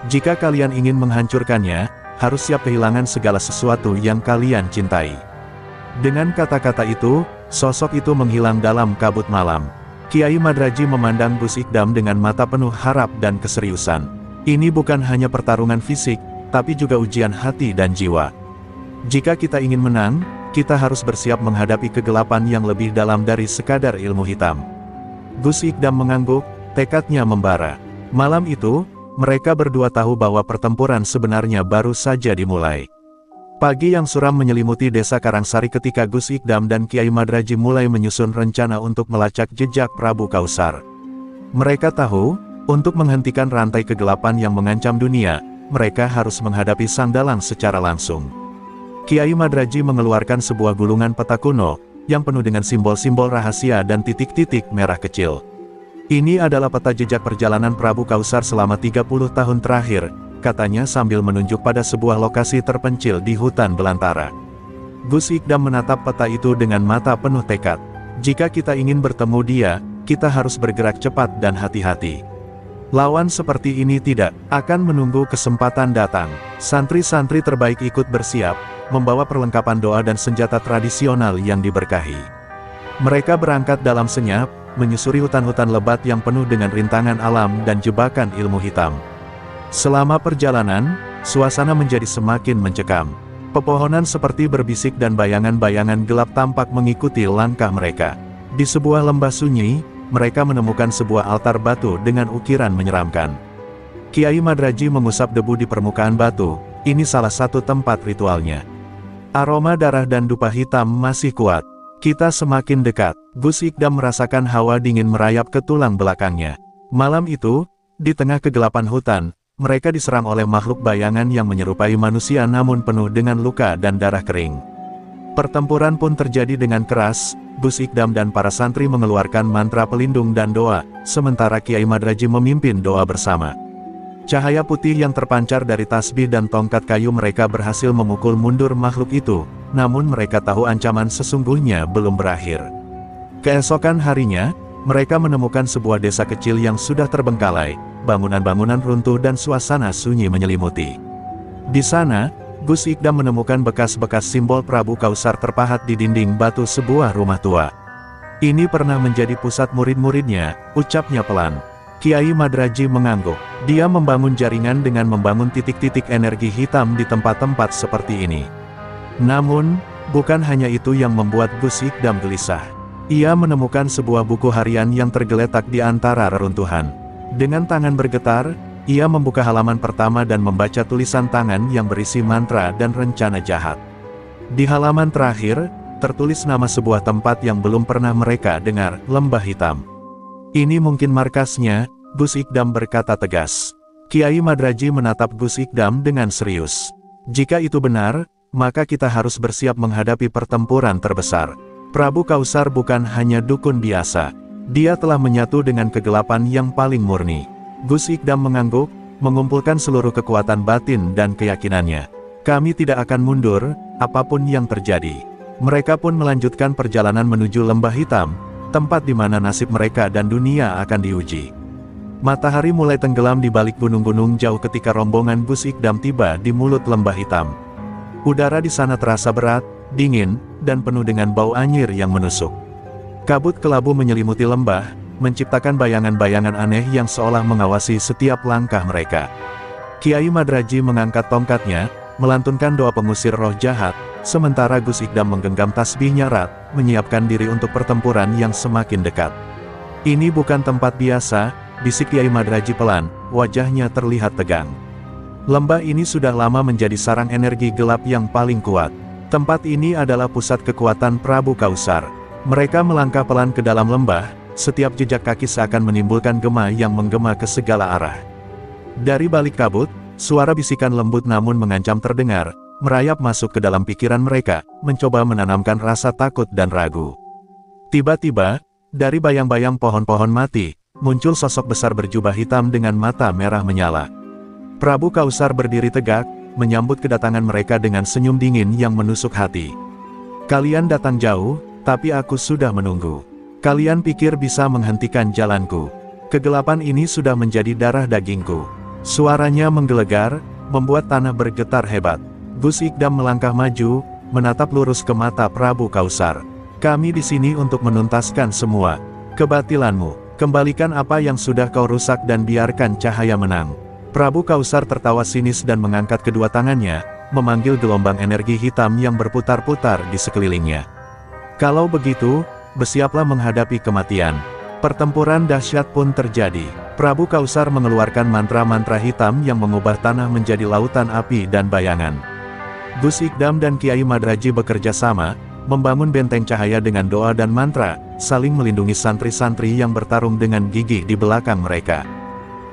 Jika kalian ingin menghancurkannya, harus siap kehilangan segala sesuatu yang kalian cintai." Dengan kata-kata itu, sosok itu menghilang dalam kabut malam. Kiai Madraji memandang Gus Ikdam dengan mata penuh harap dan keseriusan. Ini bukan hanya pertarungan fisik, tapi juga ujian hati dan jiwa. Jika kita ingin menang, kita harus bersiap menghadapi kegelapan yang lebih dalam dari sekadar ilmu hitam. Gus Ikdam mengangguk, tekadnya membara. Malam itu, mereka berdua tahu bahwa pertempuran sebenarnya baru saja dimulai. Pagi yang suram menyelimuti desa Karangsari ketika Gus Ikdam dan Kiai Madraji mulai menyusun rencana untuk melacak jejak Prabu Kausar. Mereka tahu, untuk menghentikan rantai kegelapan yang mengancam dunia, mereka harus menghadapi Sang Dalang secara langsung. Kiai Madraji mengeluarkan sebuah gulungan peta kuno, yang penuh dengan simbol-simbol rahasia dan titik-titik merah kecil. Ini adalah peta jejak perjalanan Prabu Kausar selama 30 tahun terakhir, katanya sambil menunjuk pada sebuah lokasi terpencil di hutan belantara. Gus Ikdam menatap peta itu dengan mata penuh tekad. Jika kita ingin bertemu dia, kita harus bergerak cepat dan hati-hati. Lawan seperti ini tidak akan menunggu kesempatan datang. Santri-santri terbaik ikut bersiap, membawa perlengkapan doa dan senjata tradisional yang diberkahi. Mereka berangkat dalam senyap, menyusuri hutan-hutan lebat yang penuh dengan rintangan alam dan jebakan ilmu hitam. Selama perjalanan, suasana menjadi semakin mencekam. Pepohonan seperti berbisik dan bayangan-bayangan gelap tampak mengikuti langkah mereka. Di sebuah lembah sunyi, mereka menemukan sebuah altar batu dengan ukiran menyeramkan. Kiai Madraji mengusap debu di permukaan batu, ini salah satu tempat ritualnya. Aroma darah dan dupa hitam masih kuat. Kita semakin dekat. Gus Ikdam merasakan hawa dingin merayap ke tulang belakangnya. Malam itu, di tengah kegelapan hutan, mereka diserang oleh makhluk bayangan yang menyerupai manusia namun penuh dengan luka dan darah kering. Pertempuran pun terjadi dengan keras. Gus Ikdam dan para santri mengeluarkan mantra pelindung dan doa, sementara Kiai Madraji memimpin doa bersama. Cahaya putih yang terpancar dari tasbih dan tongkat kayu mereka berhasil memukul mundur makhluk itu, namun mereka tahu ancaman sesungguhnya belum berakhir. Keesokan harinya, mereka menemukan sebuah desa kecil yang sudah terbengkalai, bangunan-bangunan runtuh dan suasana sunyi menyelimuti. Di sana, Gus Ikdam menemukan bekas-bekas simbol Prabu Kausar terpahat di dinding batu sebuah rumah tua. Ini pernah menjadi pusat murid-muridnya, ucapnya pelan. Kiai Madraji mengangguk. Dia membangun jaringan dengan membangun titik-titik energi hitam di tempat-tempat seperti ini. Namun, bukan hanya itu yang membuat Gus Ikdam gelisah. Ia menemukan sebuah buku harian yang tergeletak di antara reruntuhan. Dengan tangan bergetar, ia membuka halaman pertama dan membaca tulisan tangan yang berisi mantra dan rencana jahat. Di halaman terakhir, tertulis nama sebuah tempat yang belum pernah mereka dengar, Lembah Hitam. Ini mungkin markasnya, Gus Ikdam berkata tegas. Kiai Madraji menatap Gus Ikdam dengan serius. Jika itu benar, maka kita harus bersiap menghadapi pertempuran terbesar. Prabu Kausar bukan hanya dukun biasa. Dia telah menyatu dengan kegelapan yang paling murni. Gus Ikdam mengangguk, mengumpulkan seluruh kekuatan batin dan keyakinannya. Kami tidak akan mundur, apapun yang terjadi. Mereka pun melanjutkan perjalanan menuju Lembah Hitam, tempat di mana nasib mereka dan dunia akan diuji. Matahari mulai tenggelam di balik gunung-gunung jauh ketika rombongan Gus Ikdam tiba di mulut Lembah Hitam. Udara di sana terasa berat, dingin, dan penuh dengan bau anyir yang menusuk. Kabut kelabu menyelimuti lembah, menciptakan bayangan-bayangan aneh yang seolah mengawasi setiap langkah mereka. Kiai Madraji mengangkat tongkatnya, melantunkan doa pengusir roh jahat, sementara Gus Ikdam menggenggam tasbihnya erat, menyiapkan diri untuk pertempuran yang semakin dekat. Ini bukan tempat biasa, bisik Kiai Madraji pelan, wajahnya terlihat tegang. Lembah ini sudah lama menjadi sarang energi gelap yang paling kuat. Tempat ini adalah pusat kekuatan Prabu Kausar. Mereka melangkah pelan ke dalam lembah, setiap jejak kaki seakan menimbulkan gema yang menggema ke segala arah. Dari balik kabut, suara bisikan lembut namun mengancam terdengar, merayap masuk ke dalam pikiran mereka, mencoba menanamkan rasa takut dan ragu. Tiba-tiba, dari bayang-bayang pohon-pohon mati, muncul sosok besar berjubah hitam dengan mata merah menyala. Prabu Kausar berdiri tegak, menyambut kedatangan mereka dengan senyum dingin yang menusuk hati. Kalian datang jauh, tapi aku sudah menunggu. Kalian pikir bisa menghentikan jalanku. Kegelapan ini sudah menjadi darah dagingku. Suaranya menggelegar, membuat tanah bergetar hebat. Gus Ikdam melangkah maju, menatap lurus ke mata Prabu Kausar. Kami di sini untuk menuntaskan semua kebatilanmu. Kembalikan apa yang sudah kau rusak dan biarkan cahaya menang. Prabu Kausar tertawa sinis dan mengangkat kedua tangannya, memanggil gelombang energi hitam yang berputar-putar di sekelilingnya. Kalau begitu, bersiaplah menghadapi kematian. Pertempuran dahsyat pun terjadi. Prabu Kausar mengeluarkan mantra-mantra hitam yang mengubah tanah menjadi lautan api dan bayangan. Gus Ikdam dan Kiai Madraji bekerja sama, membangun benteng cahaya dengan doa dan mantra, saling melindungi santri-santri yang bertarung dengan gigih di belakang mereka.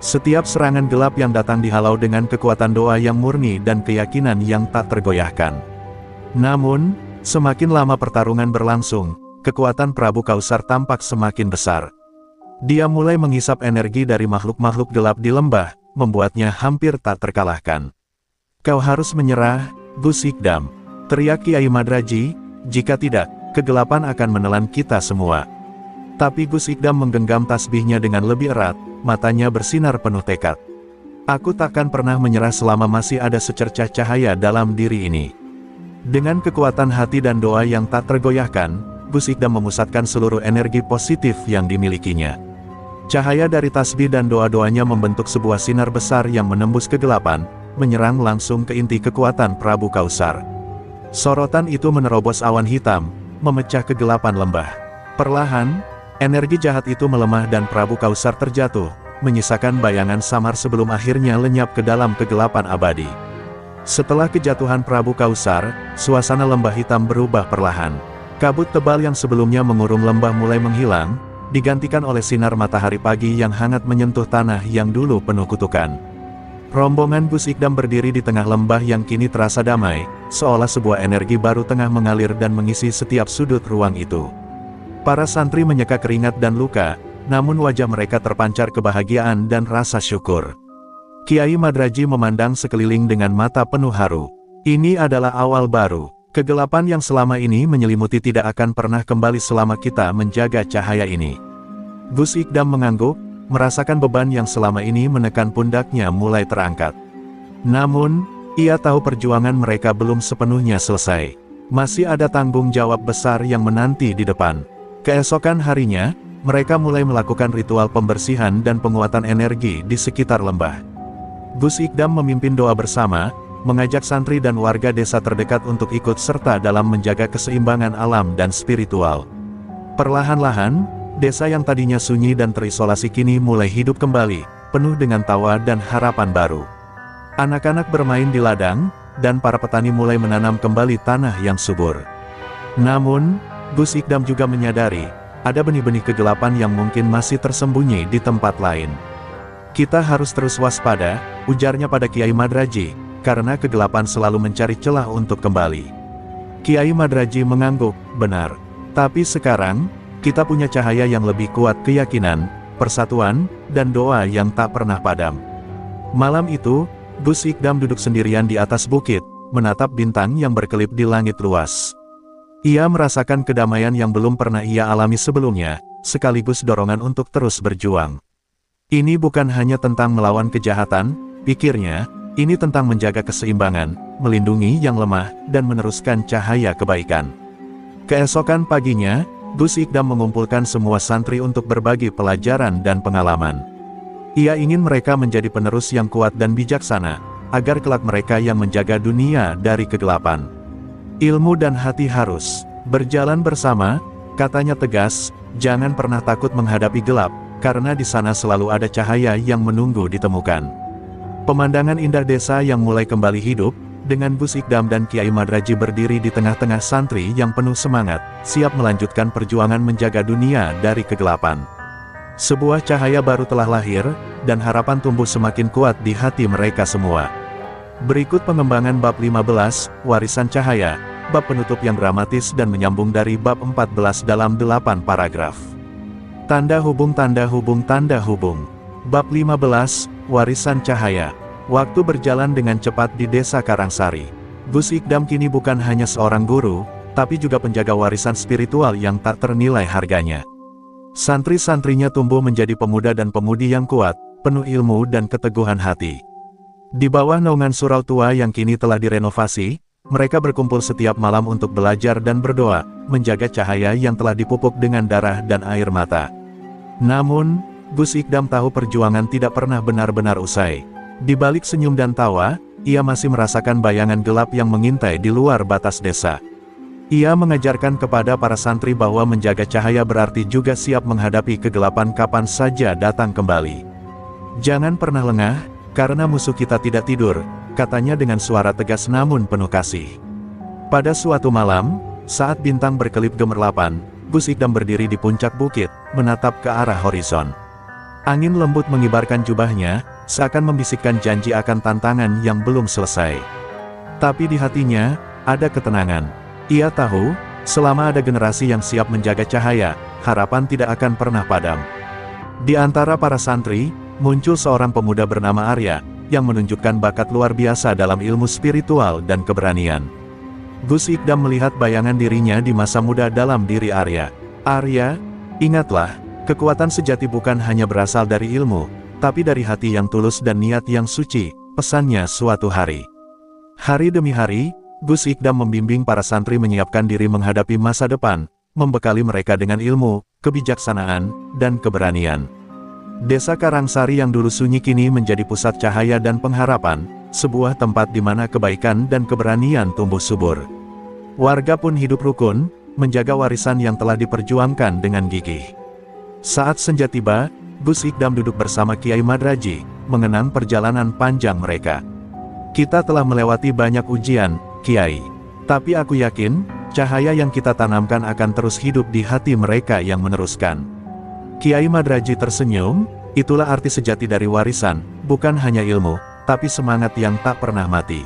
Setiap serangan gelap yang datang dihalau dengan kekuatan doa yang murni dan keyakinan yang tak tergoyahkan. Namun, semakin lama pertarungan berlangsung, kekuatan Prabu Kausar tampak semakin besar. Dia mulai menghisap energi dari makhluk-makhluk gelap di lembah, membuatnya hampir tak terkalahkan. "Kau harus menyerah, Gus Ikdam," teriak Kiai Madraji, "jika tidak, kegelapan akan menelan kita semua." Tapi Gus Ikdam menggenggam tasbihnya dengan lebih erat, matanya bersinar penuh tekad. "Aku takkan pernah menyerah selama masih ada secercah cahaya dalam diri ini." Dengan kekuatan hati dan doa yang tak tergoyahkan, Gus Ikdam memusatkan seluruh energi positif yang dimilikinya. Cahaya dari tasbih dan doa-doanya membentuk sebuah sinar besar yang menembus kegelapan, menyerang langsung ke inti kekuatan Prabu Kausar. Sorotan itu menerobos awan hitam, memecah kegelapan lembah. Perlahan, energi jahat itu melemah dan Prabu Kausar terjatuh, menyisakan bayangan samar sebelum akhirnya lenyap ke dalam kegelapan abadi. Setelah kejatuhan Prabu Kausar, suasana lembah hitam berubah perlahan. Kabut tebal yang sebelumnya mengurung lembah mulai menghilang, digantikan oleh sinar matahari pagi yang hangat menyentuh tanah yang dulu penuh kutukan. Rombongan Gus Ikdam berdiri di tengah lembah yang kini terasa damai, seolah sebuah energi baru tengah mengalir dan mengisi setiap sudut ruang itu. Para santri menyeka keringat dan luka, namun wajah mereka terpancar kebahagiaan dan rasa syukur. Kiai Madraji memandang sekeliling dengan mata penuh haru. Ini adalah awal baru. Kegelapan yang selama ini menyelimuti tidak akan pernah kembali selama kita menjaga cahaya ini. Gus Ikdam mengangguk, merasakan beban yang selama ini menekan pundaknya mulai terangkat. Namun, ia tahu perjuangan mereka belum sepenuhnya selesai. Masih ada tanggung jawab besar yang menanti di depan. Keesokan harinya, mereka mulai melakukan ritual pembersihan dan penguatan energi di sekitar lembah. Gus Ikdam memimpin doa bersama, mengajak santri dan warga desa terdekat untuk ikut serta dalam menjaga keseimbangan alam dan spiritual. Perlahan-lahan, desa yang tadinya sunyi dan terisolasi kini mulai hidup kembali, penuh dengan tawa dan harapan baru. Anak-anak bermain di ladang, dan para petani mulai menanam kembali tanah yang subur. Namun, Gus Ikdam juga menyadari, ada benih-benih kegelapan yang mungkin masih tersembunyi di tempat lain. "Kita harus terus waspada," ujarnya pada Kiai Madraji, "karena kegelapan selalu mencari celah untuk kembali." Kiai Madraji mengangguk, "Benar. Tapi sekarang, kita punya cahaya yang lebih kuat, keyakinan, persatuan, dan doa yang tak pernah padam." Malam itu, Gus Ikdam duduk sendirian di atas bukit, menatap bintang yang berkelip di langit luas. Ia merasakan kedamaian yang belum pernah ia alami sebelumnya, sekaligus dorongan untuk terus berjuang. Ini bukan hanya tentang melawan kejahatan, pikirnya, ini tentang menjaga keseimbangan, melindungi yang lemah, dan meneruskan cahaya kebaikan. Keesokan paginya, Gus Ikdam mengumpulkan semua santri untuk berbagi pelajaran dan pengalaman. Ia ingin mereka menjadi penerus yang kuat dan bijaksana, agar kelak mereka yang menjaga dunia dari kegelapan. "Ilmu dan hati harus berjalan bersama," katanya tegas, "jangan pernah takut menghadapi gelap, karena di sana selalu ada cahaya yang menunggu ditemukan." Pemandangan indah desa yang mulai kembali hidup, dengan Gus Ikdam dan Kiai Madraji berdiri di tengah-tengah santri yang penuh semangat, siap melanjutkan perjuangan menjaga dunia dari kegelapan. Sebuah cahaya baru telah lahir, dan harapan tumbuh semakin kuat di hati mereka semua. Berikut pengembangan bab 15, Warisan Cahaya, bab penutup yang dramatis dan menyambung dari bab 14 dalam 8 paragraf. Tanda hubung tanda hubung tanda hubung. Bab 15, Warisan Cahaya. Waktu berjalan dengan cepat di desa Karangsari. Gus Ikdam kini bukan hanya seorang guru, tapi juga penjaga warisan spiritual yang tak ternilai harganya. Santri-santrinya tumbuh menjadi pemuda dan pemudi yang kuat, penuh ilmu dan keteguhan hati. Di bawah naungan surau tua yang kini telah direnovasi, mereka berkumpul setiap malam untuk belajar dan berdoa, menjaga cahaya yang telah dipupuk dengan darah dan air mata. Namun, Gus Ikdam tahu perjuangan tidak pernah benar-benar usai. Di balik senyum dan tawa, ia masih merasakan bayangan gelap yang mengintai di luar batas desa. Ia mengajarkan kepada para santri bahwa menjaga cahaya berarti juga siap menghadapi kegelapan kapan saja datang kembali. "Jangan pernah lengah, karena musuh kita tidak tidur," katanya dengan suara tegas namun penuh kasih. Pada suatu malam, saat bintang berkelip gemerlapan, Gus Ikdam berdiri di puncak bukit, menatap ke arah horizon. Angin lembut mengibarkan jubahnya, seakan membisikkan janji akan tantangan yang belum selesai. Tapi di hatinya, ada ketenangan. Ia tahu, selama ada generasi yang siap menjaga cahaya, harapan tidak akan pernah padam. Di antara para santri, muncul seorang pemuda bernama Arya, yang menunjukkan bakat luar biasa dalam ilmu spiritual dan keberanian. Gus Ikdam melihat bayangan dirinya di masa muda dalam diri Arya. "Arya, ingatlah, kekuatan sejati bukan hanya berasal dari ilmu, tapi dari hati yang tulus dan niat yang suci," pesannya suatu hari. Hari demi hari, Gus Ikdam membimbing para santri menyiapkan diri menghadapi masa depan, membekali mereka dengan ilmu, kebijaksanaan, dan keberanian. Desa Karangsari yang dulu sunyi kini menjadi pusat cahaya dan pengharapan, sebuah tempat di mana kebaikan dan keberanian tumbuh subur. Warga pun hidup rukun, menjaga warisan yang telah diperjuangkan dengan gigih. Saat senja tiba, Gus Ikdam duduk bersama Kiai Madraji, mengenang perjalanan panjang mereka. "Kita telah melewati banyak ujian, Kiai. Tapi aku yakin, cahaya yang kita tanamkan akan terus hidup di hati mereka yang meneruskan." Kiai Madraji tersenyum, "Itulah arti sejati dari warisan, bukan hanya ilmu, tapi semangat yang tak pernah mati."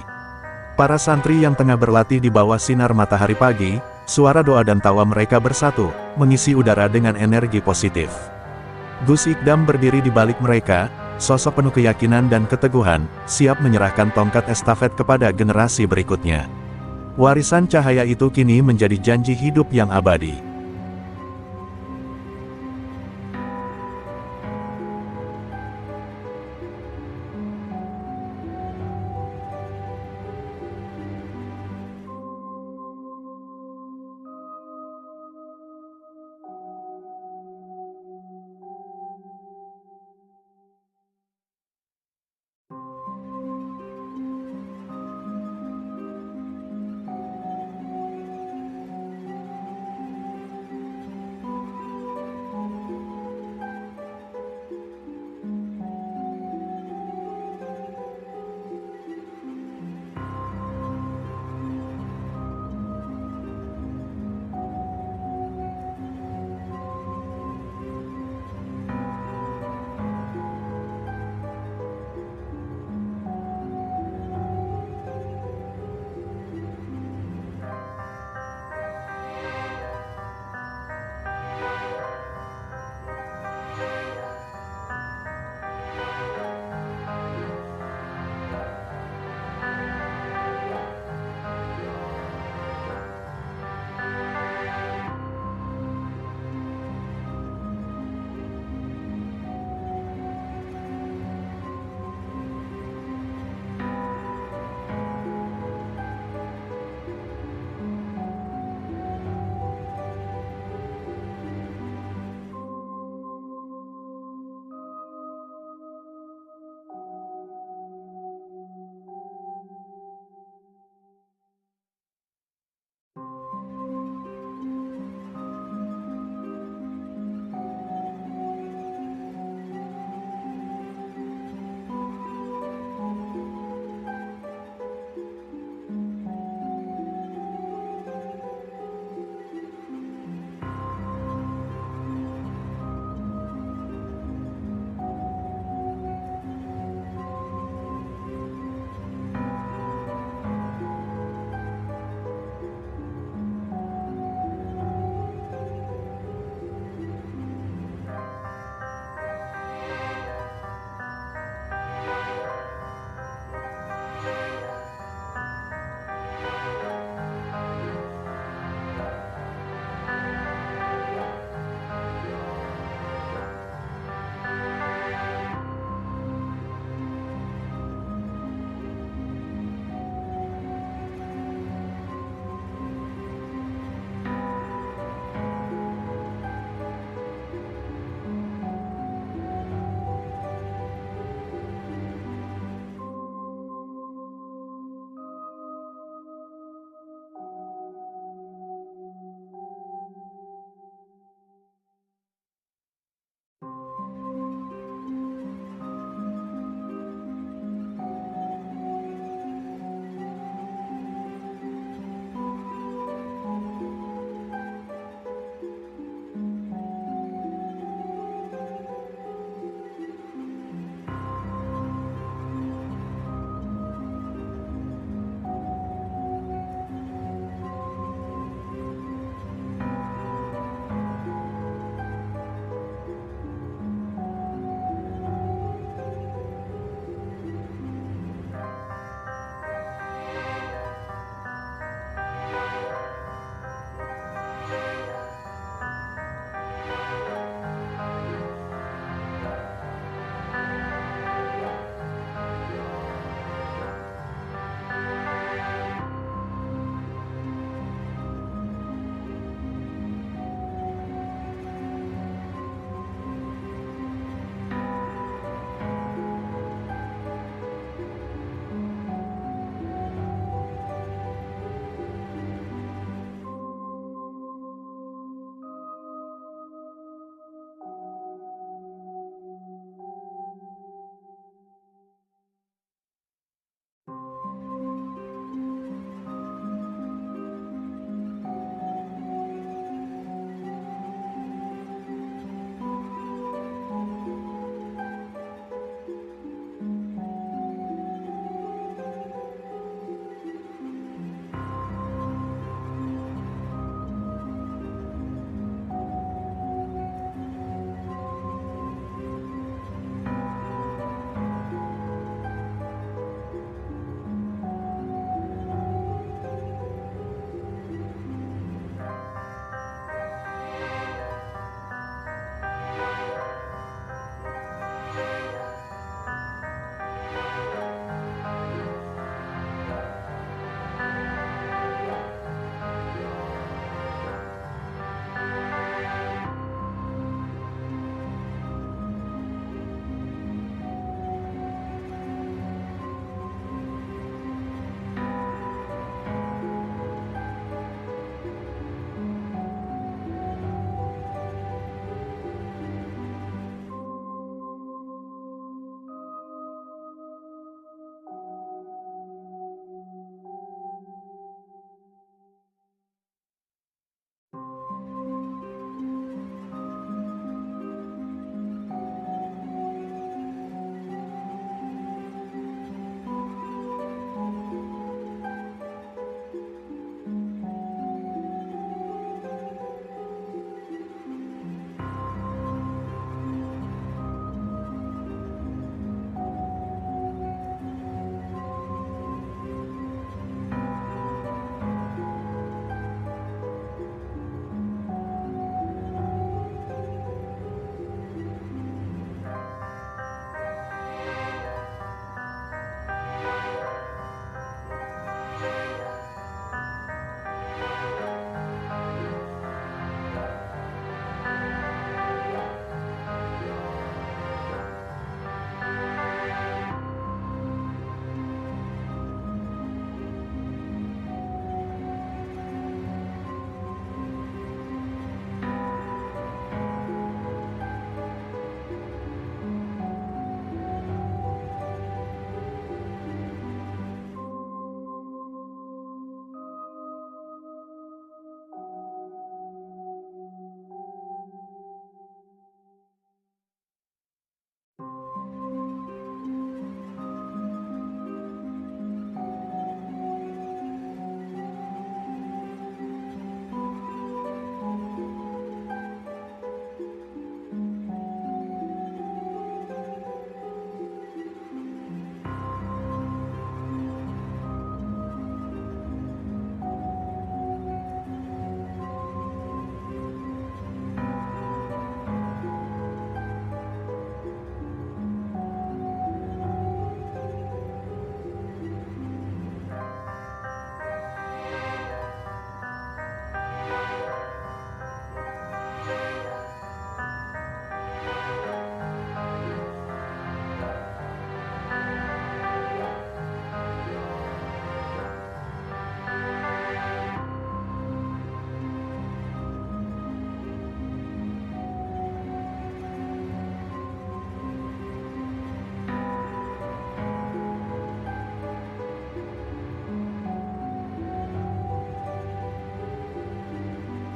Para santri yang tengah berlatih di bawah sinar matahari pagi, suara doa dan tawa mereka bersatu, mengisi udara dengan energi positif. Gus Ikdam berdiri di balik mereka, sosok penuh keyakinan dan keteguhan, siap menyerahkan tongkat estafet kepada generasi berikutnya. Warisan cahaya itu kini menjadi janji hidup yang abadi.